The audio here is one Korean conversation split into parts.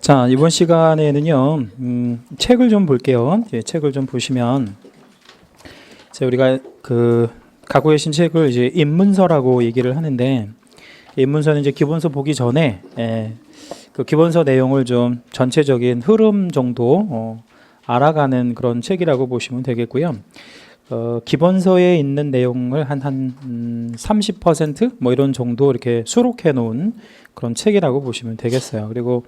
자, 이번 시간에는요, 책을 좀 볼게요. 예, 책을 좀 보시면, 이제 우리가 갖고 계신 책을 이제 입문서라고 얘기를 하는데, 입문서는 이제 기본서 보기 전에, 그 기본서 내용을 좀 전체적인 흐름 정도, 알아가는 그런 책이라고 보시면 되겠고요. 기본서에 있는 내용을 한 30% 뭐 이런 정도 이렇게 수록해 놓은 그런 책이라고 보시면 되겠어요. 그리고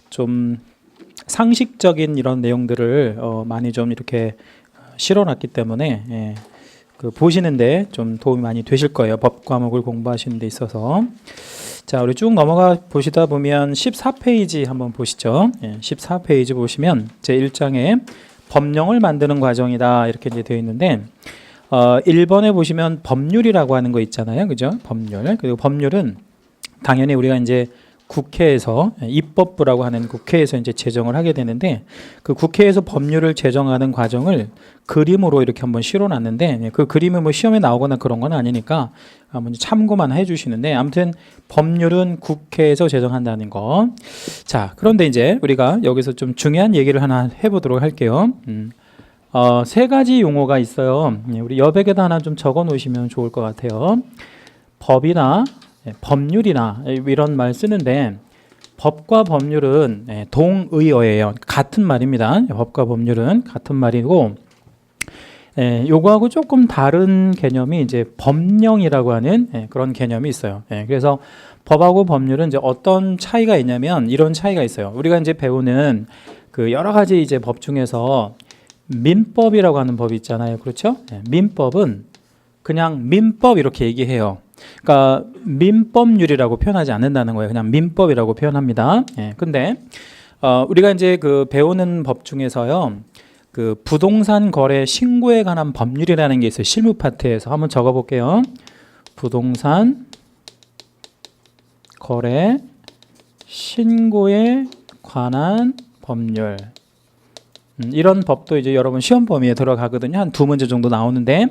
좀 상식적인 이런 내용들을 많이 좀 이렇게 실어놨기 때문에 보시는데 좀 도움이 많이 되실 거예요. 법 과목을 공부하시는 데 있어서. 자, 우리 쭉 넘어가 보시다 보면 14페이지 한번 보시죠. 14페이지 보시면 제1장에 법령을 만드는 과정이다 이렇게 이제 되어 있는데 1번에 보시면 법률이라고 하는 거 있잖아요. 그죠? 법률. 그리고 법률은 당연히 우리가 이제 국회에서 입법부라고 하는 국회에서 이제 제정을 하게 되는데 그 국회에서 법률을 제정하는 과정을 그림으로 이렇게 한번 실어놨는데 그 그림은 뭐 시험에 나오거나 그런 건 아니니까 한번 참고만 해주시는데 아무튼 법률은 국회에서 제정한다는 거. 자, 그런데 이제 우리가 여기서 좀 중요한 얘기를 하나 해보도록 할게요. 세 가지 용어가 있어요. 우리 여백에다 하나 좀 적어 놓으시면 좋을 것 같아요. 법이나 법률이나 이런 말 쓰는데 법과 법률은 동의어예요. 같은 말입니다. 법과 법률은 같은 말이고 요거하고 조금 다른 개념이 이제 법령이라고 하는 그런 개념이 있어요. 그래서 법하고 법률은 이제 어떤 차이가 있냐면 이런 차이가 있어요. 우리가 이제 배우는 그 여러 가지 이제 법 중에서 민법이라고 하는 법이 있잖아요. 그렇죠? 민법은 그냥 민법 이렇게 얘기해요. 그러니까 민법률이라고 표현하지 않는다는 거예요. 그냥 민법이라고 표현합니다. 근데 우리가 이제 그 배우는 법 중에서요. 그 부동산 거래 신고에 관한 법률이라는 게 있어요. 실무 파트에서 한번 적어 볼게요. 부동산 거래 신고에 관한 법률. 이런 법도 이제 여러분 시험 범위에 들어가거든요. 한 2문제 정도 나오는데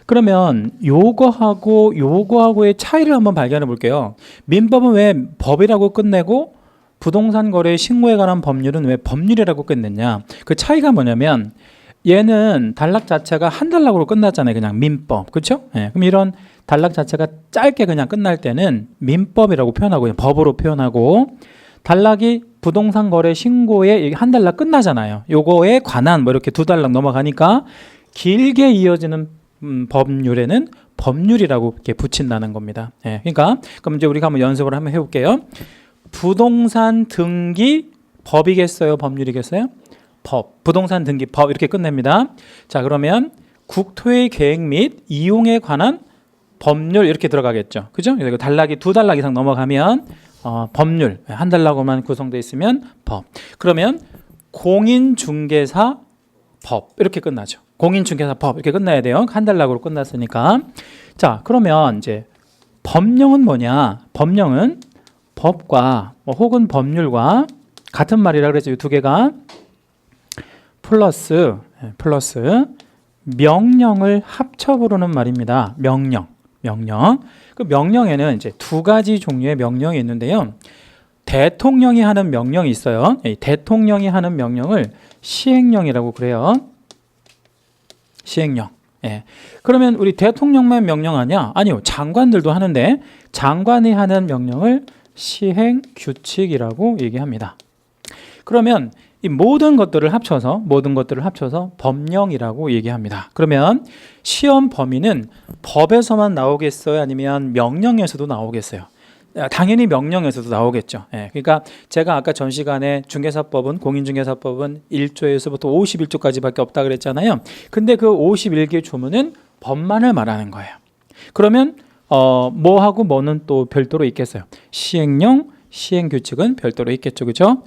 그러면 요거하고의 차이를 한번 발견해 볼게요. 민법은 왜 법이라고 끝내고 부동산 거래 신고에 관한 법률은 왜 법률이라고 끝냈냐? 그 차이가 뭐냐면 얘는 단락 자체가 한 단락으로 끝났잖아요. 그냥 민법. 그렇죠? 그럼 이런 단락 자체가 짧게 그냥 끝날 때는 민법이라고 표현하고 그냥 법으로 표현하고 단락이 부동산 거래 신고에 한 단락 끝나잖아요. 요거에 관한 뭐 이렇게 2단락 넘어가니까 길게 이어지는 법률에는 법률이라고 이렇게 붙인다는 겁니다. 그러니까 그럼 이제 우리가 한번 연습을 한번 해볼게요. 부동산 등기 법이겠어요? 법률이겠어요? 법. 부동산 등기 법 이렇게 끝냅니다. 자, 그러면 국토의 계획 및 이용에 관한 법률 이렇게 들어가겠죠. 그죠? 그래서 단락이 2단락 이상 넘어가면 법률 한 단락으로만 구성되어 있으면 법. 그러면 공인중개사 법 이렇게 끝나죠. 공인중개사법 이렇게 끝나야 돼요. 한 단락으로 끝났으니까. 자, 그러면 이제 법령은 뭐냐? 법령은 법과 혹은 법률과 같은 말이라 그랬죠. 이 두 개가 플러스 명령을 합쳐 부르는 말입니다. 명령. 그 명령에는 이제 2가지 종류의 명령이 있는데요. 대통령이 하는 명령이 있어요. 대통령이 하는 명령을 시행령이라고 그래요. 시행령. 그러면 우리 대통령만 명령하냐? 아니요. 장관들도 하는데 장관이 하는 명령을 시행규칙이라고 얘기합니다. 그러면 이 모든 것들을 합쳐서 법령이라고 얘기합니다. 그러면 시험 범위는 법에서만 나오겠어요? 아니면 명령에서도 나오겠어요? 당연히 명령에서도 나오겠죠. 그러니까 제가 아까 전 시간에 중개사법은 공인중개사법은 1조에서부터 51조까지밖에 없다 그랬잖아요. 근데 그 51개 조문은 법만을 말하는 거예요. 그러면 뭐하고 뭐는 또 별도로 있겠어요. 시행령, 시행규칙은 별도로 있겠죠. 그죠?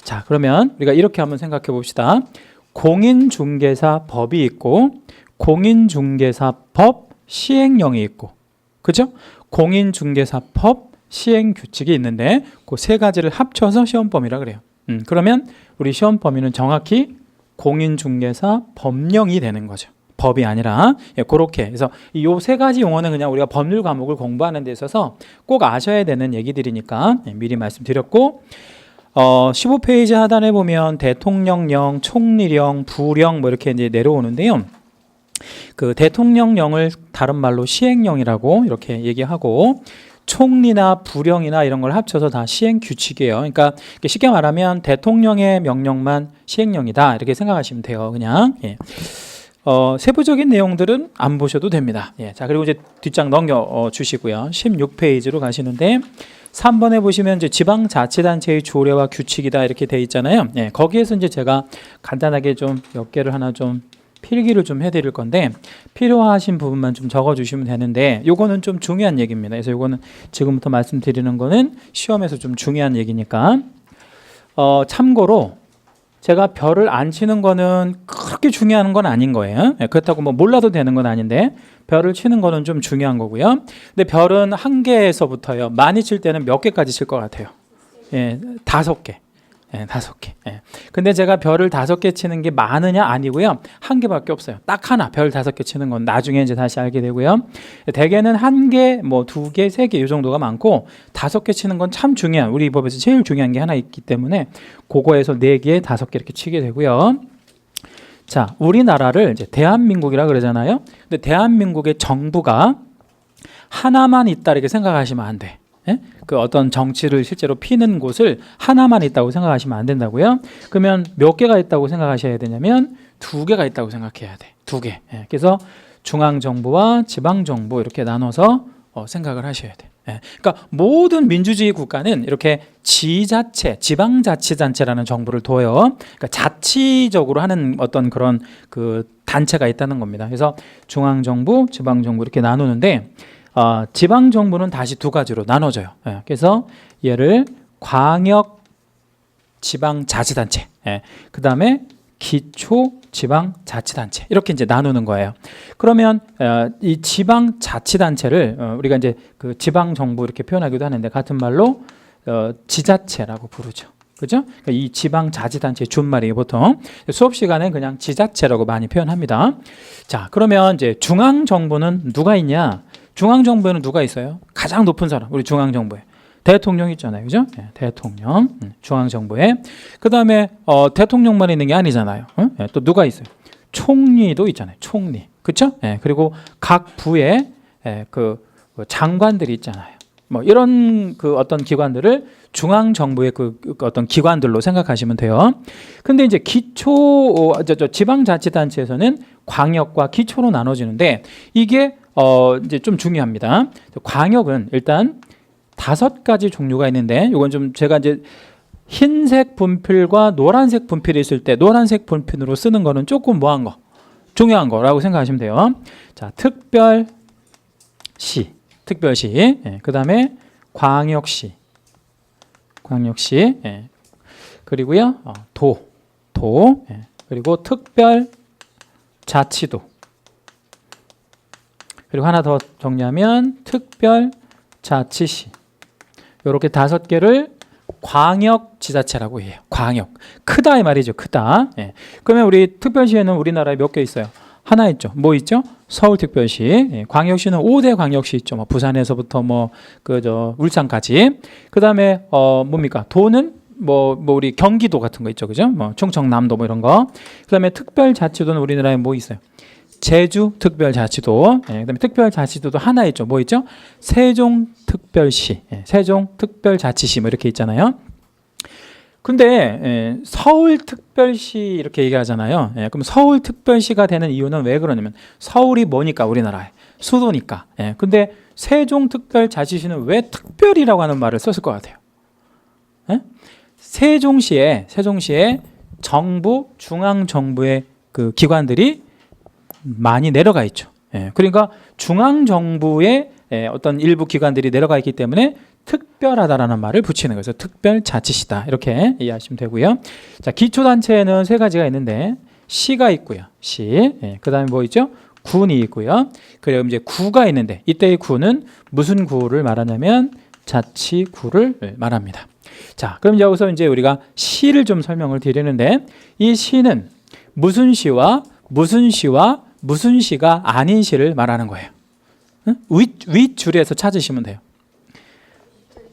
자, 그러면 우리가 이렇게 한번 생각해 봅시다. 공인중개사법이 있고 공인중개사법 시행령이 있고 그죠? 공인중개사법 시행규칙이 있는데 그 세 가지를 합쳐서 시험 범위라 그래요. 그러면 우리 시험 범위는 정확히 공인중개사 법령이 되는 거죠. 법이 아니라 그렇게 그래서 이 세 가지 용어는 그냥 우리가 법률 과목을 공부하는 데 있어서 꼭 아셔야 되는 얘기들이니까 미리 말씀드렸고 15페이지 하단에 보면 대통령령, 총리령, 부령 뭐 이렇게 이제 내려오는데요. 그 대통령령을 다른 말로 시행령이라고 이렇게 얘기하고, 총리나 부령이나 이런 걸 합쳐서 다 시행 규칙이에요. 그러니까 쉽게 말하면 대통령의 명령만 시행령이다 이렇게 생각하시면 돼요. 그냥 예. 세부적인 내용들은 안 보셔도 됩니다. 예. 자, 그리고 이제 뒷장 넘겨 주시고요. 16페이지로 가시는데 3번에 보시면 이제 지방자치단체의 조례와 규칙이다 이렇게 돼 있잖아요. 예. 거기에서 이제 제가 간단하게 좀 몇 개를 하나 좀 필기를 좀 해드릴 건데, 필요하신 부분만 좀 적어주시면 되는데, 요거는 좀 중요한 얘기입니다. 그래서 요거는 지금부터 말씀드리는 거는 시험에서 좀 중요한 얘기니까, 참고로 제가 별을 안 치는 거는 그렇게 중요한 건 아닌 거예요. 예, 그렇다고 뭐 몰라도 되는 건 아닌데 별을 치는 거는 좀 중요한 거고요. 근데 별은 한 개에서부터요, 많이 칠 때는 몇 개까지 칠 것 같아요? 예, 5개. 예, 5개. 예. 근데 제가 별을 5개 치는 게 많으냐? 아니고요. 한 개밖에 없어요. 딱 하나 별 5개 치는 건 나중에 이제 다시 알게 되고요. 대개는 1개, 뭐 2개, 3개 이 정도가 많고 5개 치는 건 참 중요한, 우리 법에서 제일 중요한 게 하나 있기 때문에 그거에서 4개, 5개 이렇게 치게 되고요. 자, 우리나라를 이제 대한민국이라 그러잖아요. 근데 대한민국의 정부가 하나만 있다 이렇게 생각하시면 안 돼. 예? 그 어떤 정치를 실제로 피는 곳을 하나만 있다고 생각하시면 안 된다고요. 그러면 몇 개가 있다고 생각하셔야 되냐면 2개가 있다고 생각해야 돼. 2개. 예. 그래서 중앙정부와 지방정부 이렇게 나눠서 생각을 하셔야 돼. 예. 그러니까 모든 민주주의 국가는 이렇게 지자체, 지방자치단체라는 정부를 둬요. 그러니까 자치적으로 하는 어떤 그런 그 단체가 있다는 겁니다. 그래서 중앙정부, 지방정부 이렇게 나누는데, 지방정부는 다시 2가지로 나눠져요. 예, 그래서 얘를 광역 지방자치단체, 예, 그 다음에 기초지방자치단체 이렇게 이제 나누는 거예요. 그러면 이 지방자치단체를 우리가 이제 그 지방정부 이렇게 표현하기도 하는데 같은 말로 지자체라고 부르죠. 그죠? 그러니까 이 지방자치단체의 준말이에요. 보통 수업 시간에 그냥 지자체라고 많이 표현합니다. 자, 그러면 이제 중앙정부는 누가 있냐? 중앙정부에는 누가 있어요? 가장 높은 사람, 우리 중앙정부에 대통령 있잖아요. 그죠? 네, 대통령, 중앙정부에. 그 다음에 대통령만 있는 게 아니잖아요. 네, 또 누가 있어요? 총리도 있잖아요. 총리. 그렇죠? 네, 그리고 각 부에 그 장관들이 있잖아요. 뭐 이런 그 어떤 기관들을 중앙정부의 그 어떤 기관들로 생각하시면 돼요. 근데 이제 지방자치단체에서는 광역과 기초로 나눠지는데, 이게 이제 좀 중요합니다. 광역은 일단 5가지 종류가 있는데, 이건 좀 제가 이제 흰색 분필과 노란색 분필이 있을 때 노란색 분필로 쓰는 거는 조금 뭐한 거, 중요한 거라고 생각하시면 돼요. 자, 특별시, 예, 그 다음에 광역시, 예, 그리고요 예, 그리고 특별자치도, 그리고 하나 더 정리하면 특별자치시. 이렇게 5개를 광역지자체라고 해요. 광역. 크다 이 말이죠. 크다. 예. 그러면 우리 특별시에는 우리나라에 몇 개 있어요? 하나 있죠. 뭐 있죠? 서울특별시. 예. 광역시는 5대 광역시 있죠. 뭐 부산에서부터 뭐 울산까지. 그다음에 뭡니까? 도는 뭐 우리 경기도 같은 거 있죠. 그죠? 뭐 충청남도 뭐 이런 거. 그다음에 특별자치도는 우리나라에 뭐 있어요? 제주특별자치도, 예, 그다음에 특별자치도도 하나 있죠. 뭐 있죠? 세종특별시, 예, 세종특별자치시 뭐 이렇게 있잖아요. 근데 서울특별시 이렇게 얘기하잖아요. 예, 그럼 서울특별시가 되는 이유는 왜 그러냐면 서울이 뭐니까, 우리나라의 수도니까. 예, 근데 세종특별자치시는 왜 특별이라고 하는 말을 썼을 것 같아요? 예? 세종시에 정부, 중앙정부의 그 기관들이 많이 내려가 있죠. 예, 그러니까 중앙정부의 어떤 일부 기관들이 내려가 있기 때문에 특별하다라는 말을 붙이는 거예요. 그래서 특별자치시다 이렇게 이해하시면 되고요. 자, 기초단체에는 3가지가 있는데 시가 있고요. 시, 예, 그 다음에 뭐 있죠? 군이 있고요. 그리고 이제 구가 있는데, 이때의 구는 무슨 구를 말하냐면 자치구를 말합니다. 자, 그럼 여기서 이제 우리가 시를 좀 설명을 드리는데, 이 시는 무슨 시와 무슨 시가 아닌 시를 말하는 거예요. 응? 윗줄에서 찾으시면 돼요.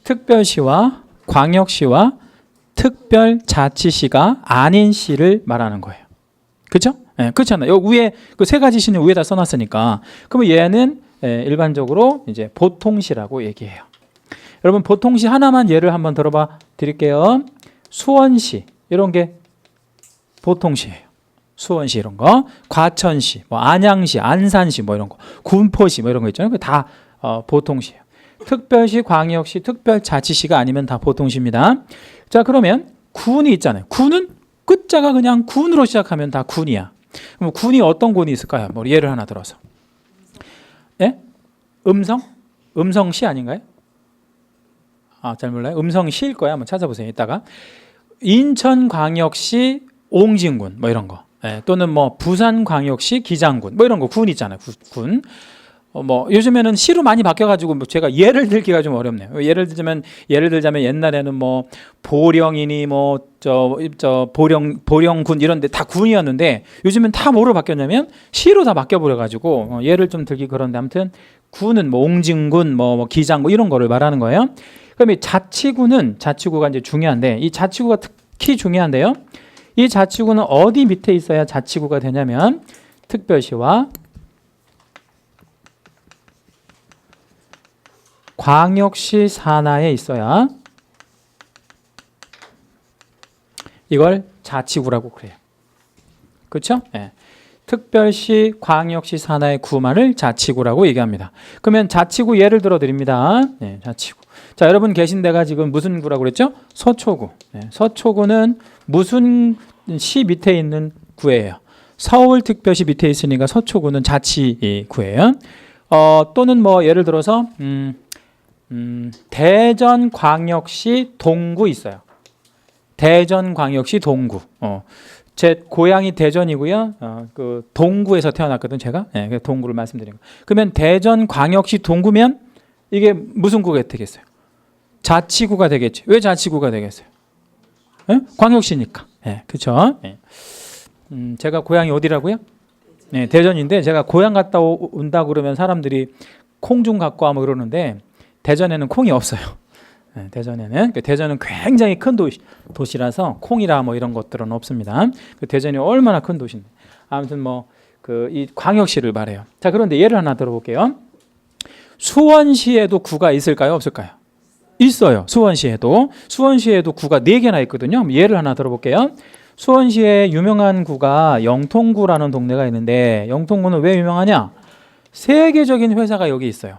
특별시와 광역시와 특별자치시가 아닌 시를 말하는 거예요. 그렇죠? 예, 그렇잖아요. 여기 위에 그 세 가지 시는 위에다 써놨으니까. 그러면 얘는 일반적으로 이제 보통시라고 얘기해요. 여러분 보통시 하나만 예를 한번 들어봐 드릴게요. 수원시 이런 게 보통시예요. 수원시 이런 거, 과천시, 뭐 안양시, 안산시 뭐 이런 거, 군포시 뭐 이런 거 있잖아요. 그게 다 보통시예요. 특별시, 광역시, 특별자치시가 아니면 다 보통시입니다. 자, 그러면 군이 있잖아요. 군은 끝자가 그냥 군으로 시작하면 다 군이야. 그럼 군이 어떤 군이 있을까요? 뭐 예를 하나 들어서. 예? 음성? 음성시 아닌가요? 잘 몰라요. 음성시일 거야. 한번 찾아보세요. 이따가. 인천광역시 옹진군 뭐 이런 거. 예, 또는 뭐 부산광역시 기장군 뭐 이런 거 군 있잖아요. 군. 뭐 요즘에는 시로 많이 바뀌어가지고 뭐 제가 예를 들기가 좀 어렵네요. 예를 들자면 옛날에는 뭐 보령이니 뭐 저 보령군 이런데 다 군이었는데 요즘엔 다 뭐로 바뀌었냐면 시로 다 바뀌어버려가지고 예를 좀 들기 그런데 아무튼 군은 뭐 옹진군 뭐 기장 뭐 이런 거를 말하는 거예요. 그럼 이 자치구가 이제 중요한데 이 자치구가 특히 중요한데요. 이 자치구는 어디 밑에 있어야 자치구가 되냐면 특별시와 광역시 산하에 있어야 이걸 자치구라고 그래요. 그렇죠? 네. 특별시, 광역시 산하의 구만을 자치구라고 얘기합니다. 그러면 자치구 예를 들어 드립니다. 네, 자치구. 자, 여러분 계신 데가 지금 무슨 구라고 그랬죠? 서초구. 네, 서초구는 무슨 시 밑에 있는 구예요? 서울특별시 밑에 있으니까 서초구는 자치구예요. 또는 뭐 예를 들어서 대전광역시 동구 있어요. 대전광역시 동구. 제 고향이 대전이고요. 그 동구에서 태어났거든 제가. 네, 동구를 말씀드린 거. 그러면 대전광역시 동구면 이게 무슨 구가 되겠어요? 자치구가 되겠죠. 왜 자치구가 되겠어요? 네? 광역시니까. 네, 그렇죠. 네. 제가 고향이 어디라고요? 네, 대전인데 제가 고향 갔다 온다 그러면 사람들이 콩 좀 갖고 와 뭐 그러는데 대전에는 콩이 없어요. 네, 대전은 굉장히 큰 도시라서 콩이라 뭐 이런 것들은 없습니다. 대전이 얼마나 큰 도시인데 아무튼 뭐 이 광역시를 말해요. 자, 그런데 예를 하나 들어볼게요. 수원시에도 구가 있을까요? 없을까요? 있어요. 수원시에도 구가 4개나 있거든요. 예를 하나 들어볼게요. 수원시에 유명한 구가 영통구라는 동네가 있는데 영통구는 왜 유명하냐? 세계적인 회사가 여기 있어요.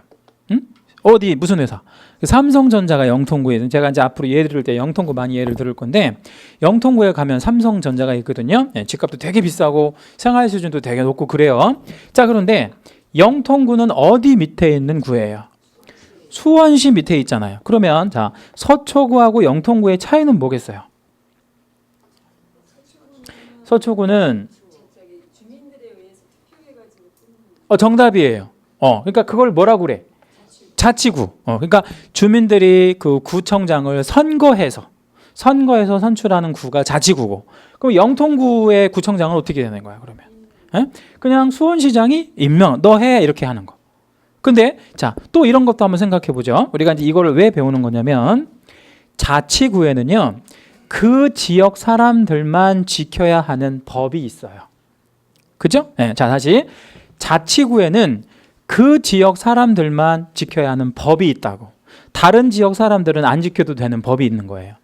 응? 어디 무슨 회사? 삼성전자가 영통구에 있는, 제가 이제 앞으로 예를 들을 때 영통구 많이 예를 들을 건데 영통구에 가면 삼성전자가 있거든요. 네, 집값도 되게 비싸고 생활 수준도 되게 높고 그래요. 자, 그런데 영통구는 어디 밑에 있는 구예요? 수원시 밑에 있잖아요. 그러면 자, 서초구하고 영통구의 차이는 뭐겠어요? 서초구는 정답이에요. 그러니까 그걸 뭐라고 그래? 자치구. 그러니까 주민들이 그 구청장을 선거해서 선출하는 구가 자치구고. 그럼 영통구의 구청장은 어떻게 되는 거야, 그러면? 그냥 수원시장이 임명, 너 해 이렇게 하는 거. 근데 자, 또 이런 것도 한번 생각해 보죠. 우리가 이제 이거를 왜 배우는 거냐면 자치구에는요. 그 지역 사람들만 지켜야 하는 법이 있어요. 그죠? 네, 자, 다시 자치구에는 그 지역 사람들만 지켜야 하는 법이 있다고. 다른 지역 사람들은 안 지켜도 되는 법이 있는 거예요.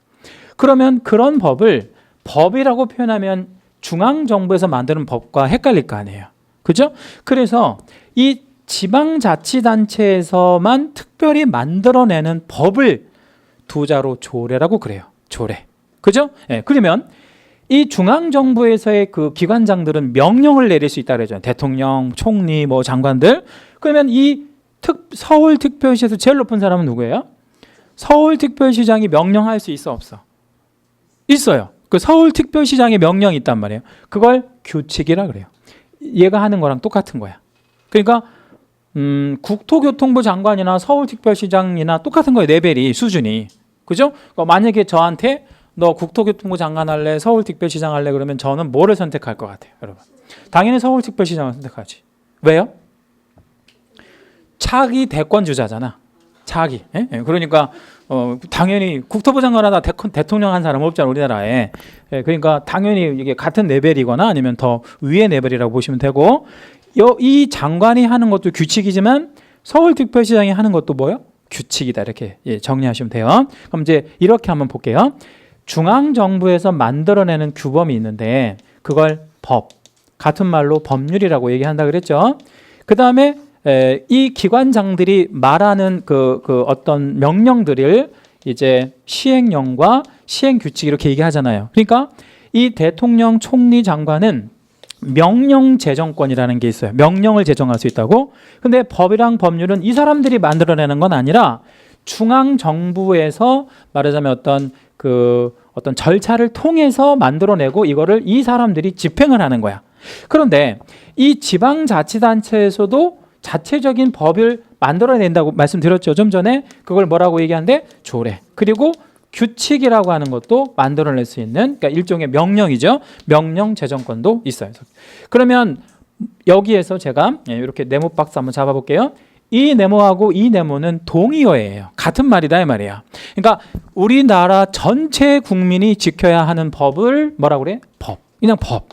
그러면 그런 법을 법이라고 표현하면 중앙정부에서 만드는 법과 헷갈릴 거 아니에요. 그죠? 그래서 이 지방자치단체에서만 특별히 만들어내는 법을 두자로 조례라고 그래요. 조례. 그죠? 예, 그러면 이 중앙정부에서의 그 기관장들은 명령을 내릴 수 있다 그러죠. 대통령, 총리, 뭐 장관들. 그러면 이 서울특별시에서 제일 높은 사람은 누구예요? 서울특별시장이 명령할 수 있어, 없어? 있어요. 그 서울특별시장의 명령이 있단 말이에요. 그걸 규칙이라 그래요. 얘가 하는 거랑 똑같은 거야. 그러니까 국토교통부 장관이나 서울특별시장이나 똑같은 거예요. 레벨이, 수준이. 그죠? 그러니까 만약에 저한테 너 국토교통부 장관 할래, 서울특별시장 할래 그러면 저는 뭐를 선택할 것 같아요, 여러분? 당연히 서울특별시장을 선택하지. 왜요? 차기 대권 주자잖아. 차기. 예? 그러니까 당연히 국토부 장관 하다 대통령 한 사람 없잖아 우리나라에. 그러니까 당연히 이게 같은 레벨이거나 아니면 더 위의 레벨이라고 보시면 되고, 이 장관이 하는 것도 규칙이지만 서울특별시장이 하는 것도 뭐요? 규칙이다. 이렇게 정리하시면 돼요. 그럼 이제 이렇게 한번 볼게요. 중앙정부에서 만들어내는 규범이 있는데 그걸 법, 같은 말로 법률이라고 얘기한다 그랬죠. 그 다음에 이 기관장들이 말하는 그 어떤 명령들을 이제 시행령과 시행규칙 이렇게 얘기하잖아요. 그러니까 이 대통령, 총리, 장관은 명령 제정권이라는 게 있어요. 명령을 제정할 수 있다고. 근데 법이랑 법률은 이 사람들이 만들어내는 건 아니라 중앙정부에서 말하자면 어떤 절차를 통해서 만들어내고 이거를 이 사람들이 집행을 하는 거야. 그런데 이 지방자치단체에서도 자체적인 법을 만들어낸다고 말씀드렸죠. 좀 전에 그걸 뭐라고 얘기하는데 조례. 그리고 규칙이라고 하는 것도 만들어낼 수 있는, 그러니까 일종의 명령이죠. 명령 제정권도 있어요. 그러면 여기에서 제가 이렇게 네모 박스 한번 잡아볼게요. 이 네모하고 이 네모는 동의어예요. 같은 말이다 이 말이야. 그러니까 우리나라 전체 국민이 지켜야 하는 법을 뭐라고 그래? 법. 그냥 법.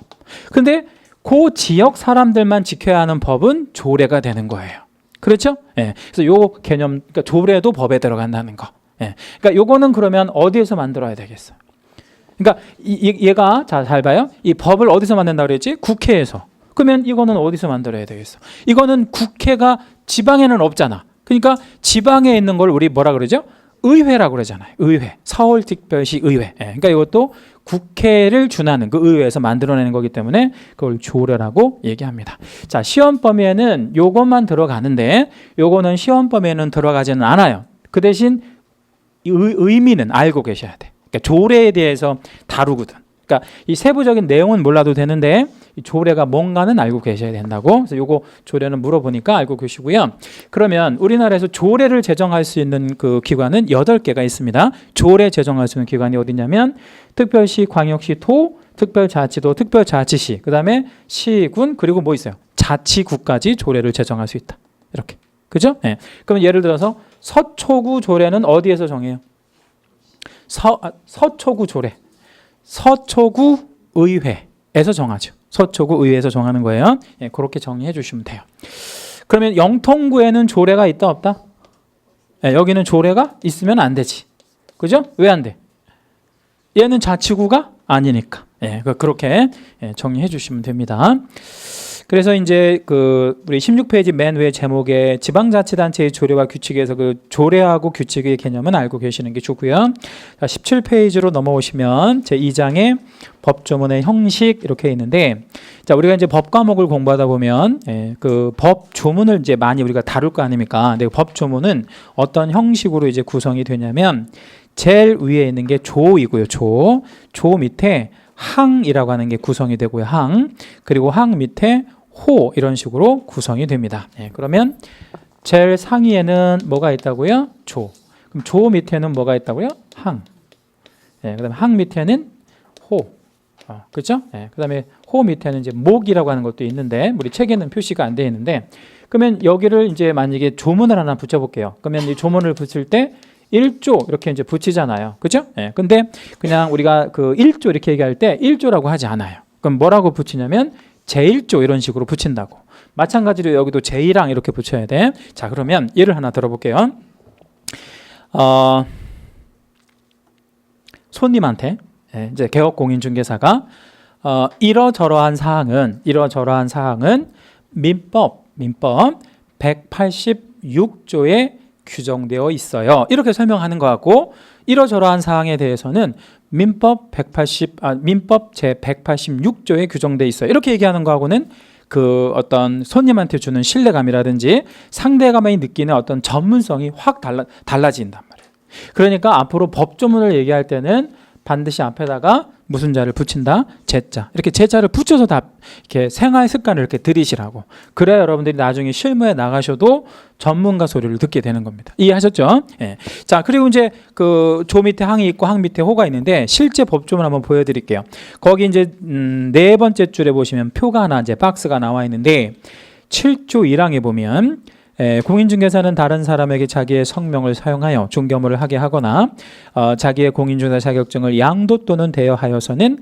근데 그 지역 사람들만 지켜야 하는 법은 조례가 되는 거예요. 그렇죠? 그래서 요 개념, 그러니까 조례도 법에 들어간다는 거. 그러니까 요거는 그러면 어디에서 만들어야 되겠어? 그러니까 얘가 잘 봐요. 이 법을 어디서 만든다고 그랬지? 국회에서. 그러면 이거는 어디서 만들어야 되겠어? 이거는 국회가 지방에는 없잖아. 그러니까 지방에 있는 걸 우리 뭐라 그러죠? 의회라고 그러잖아요. 의회. 서울특별시 의회. 그러니까 이것도 국회를 준하는 그 의회에서 만들어내는 거기 때문에 그걸 조례라고 얘기합니다. 자, 시험 범위에는 요것만 들어가는데 요거는 시험 범위에는 들어가지는 않아요. 그 대신 의미는 알고 계셔야 돼. 그러니까 조례에 대해서 다루거든. 그러니까 이 세부적인 내용은 몰라도 되는데 이 조례가 뭔가는 알고 계셔야 된다고. 그래서 요거 조례는 물어보니까 알고 계시고요. 그러면 우리나라에서 조례를 제정할 수 있는 그 기관은 8개가 있습니다. 조례 제정할 수 있는 기관이 어디냐면 특별시, 광역시, 도, 특별자치도, 특별자치시, 그 다음에 시군, 그리고 뭐 있어요? 자치구까지 조례를 제정할 수 있다. 이렇게. 그죠? 그럼 예를 들어서 서초구 조례는 어디에서 정해요? 서초구 조례. 서초구 의회에서 정하죠. 서초구 의회에서 정하는 거예요. 그렇게 정리해 주시면 돼요. 그러면 영통구에는 조례가 있다 없다? 여기는 조례가 있으면 안 되지. 그죠? 왜 안 돼? 얘는 자치구가 아니니까. 그렇게 정리해 주시면 됩니다. 그래서 이제 우리 16페이지 맨 위에 제목에 지방자치단체의 조례와 규칙에서 그 조례하고 규칙의 개념은 알고 계시는 게 좋고요. 자, 17페이지로 넘어오시면 제 2장에 법조문의 형식 이렇게 있는데, 자, 우리가 이제 법 과목을 공부하다 보면 그 법조문을 이제 많이 우리가 다룰 거 아닙니까? 근데 법조문은 어떤 형식으로 이제 구성이 되냐면 제일 위에 있는 게 조이고요. 조 밑에 항이라고 하는 게 구성이 되고요. 항. 그리고 항 밑에 호 이런 식으로 구성이 됩니다. 그러면 제일 상위에는 뭐가 있다고요? 조. 그럼 조 밑에는 뭐가 있다고요? 항. 그다음에 항 밑에는 호. 그렇죠? 그다음에 호 밑에는 이제 목이라고 하는 것도 있는데 우리 책에는 표시가 안 되어 있는데, 그러면 여기를 이제 만약에 조문을 하나 붙여 볼게요. 그러면 이 조문을 붙일 때 1조 이렇게 이제 붙이잖아요. 그죠? 근데 그냥 우리가 그 1조 이렇게 얘기할 때 1조라고 하지 않아요. 그럼 뭐라고 붙이냐면 제1조 이런 식으로 붙인다고. 마찬가지로 여기도 제1항 이렇게 붙여야 돼. 자, 그러면 예를 하나 들어볼게요. 손님한테 이제 개업공인중개사가 이러저러한 사항은 민법 186조에 규정되어 있어요. 이렇게 설명하는 것 같고, 이러저러한 사항에 대해서는 민법 제 186조에 규정되어 있어요. 이렇게 얘기하는 거하고는 그 어떤 손님한테 주는 신뢰감이라든지 상대방이 느끼는 어떤 전문성이 확 달라진단 말이에요. 그러니까 앞으로 법조문을 얘기할 때는 반드시 앞에다가 무슨 자를 붙인다? 제자. 이렇게 제자를 붙여서 다 이렇게 생활 습관을 이렇게 들이시라고. 그래야 여러분들이 나중에 실무에 나가셔도 전문가 소리를 듣게 되는 겁니다. 이해하셨죠? 자, 그리고 이제 그 조 밑에 항이 있고 항 밑에 호가 있는데 실제 법조문 한번 보여드릴게요. 거기 이제 네 번째 줄에 보시면 표가 하나 이제 박스가 나와 있는데 7조 1항에 보면 공인중개사는 다른 사람에게 자기의 성명을 사용하여 중개업무를 하게 하거나 자기의 공인중개사 자격증을 양도 또는 대여하여서는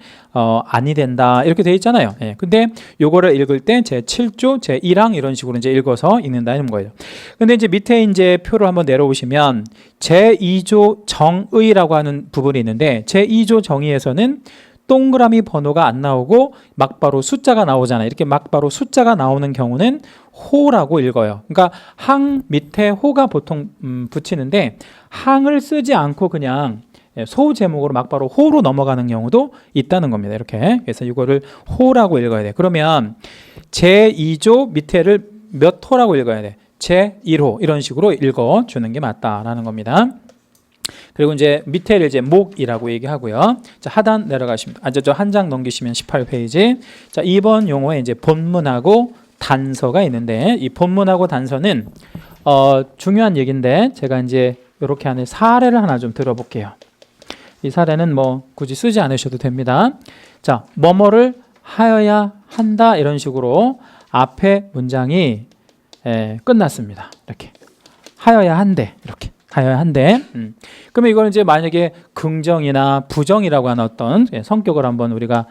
아니 된다 이렇게 돼 있잖아요. 근데 요거를 읽을 때 제7조 제1항 이런 식으로 이제 읽어서 읽는다는 거예요. 근데 이제 밑에 이제 표를 한번 내려오시면 제2조 정의라고 하는 부분이 있는데 제2조 정의에서는 동그라미 번호가 안 나오고 막바로 숫자가 나오잖아요. 이렇게 막바로 숫자가 나오는 경우는 호라고 읽어요. 그러니까 항 밑에 호가 보통 붙이는데 항을 쓰지 않고 그냥 소 제목으로 막바로 호로 넘어가는 경우도 있다는 겁니다. 이렇게. 그래서 이거를 호라고 읽어야 돼. 그러면 제2조 밑에를 몇 호라고 읽어야 돼? 제1호 이런 식으로 읽어주는 게 맞다라는 겁니다. 그리고 이제 밑에를 이제 목이라고 얘기하고요. 자, 하단 내려가시면 저 한 장 넘기시면 18페이지. 자, 2번 용어에 이제 본문하고 단서가 있는데 이 본문하고 단서는 중요한 얘기인데 제가 이제 이렇게 안에 사례를 하나 좀 들어볼게요. 이 사례는 뭐 굳이 쓰지 않으셔도 됩니다. 자, 뭐뭐를 하여야 한다 이런 식으로 앞에 문장이 끝났습니다. 이렇게 하여야 한대 이렇게. 하여야 한데 그러면 이거는 이제 만약에 긍정이나 부정이라고 하는 어떤 성격을 한번 우리가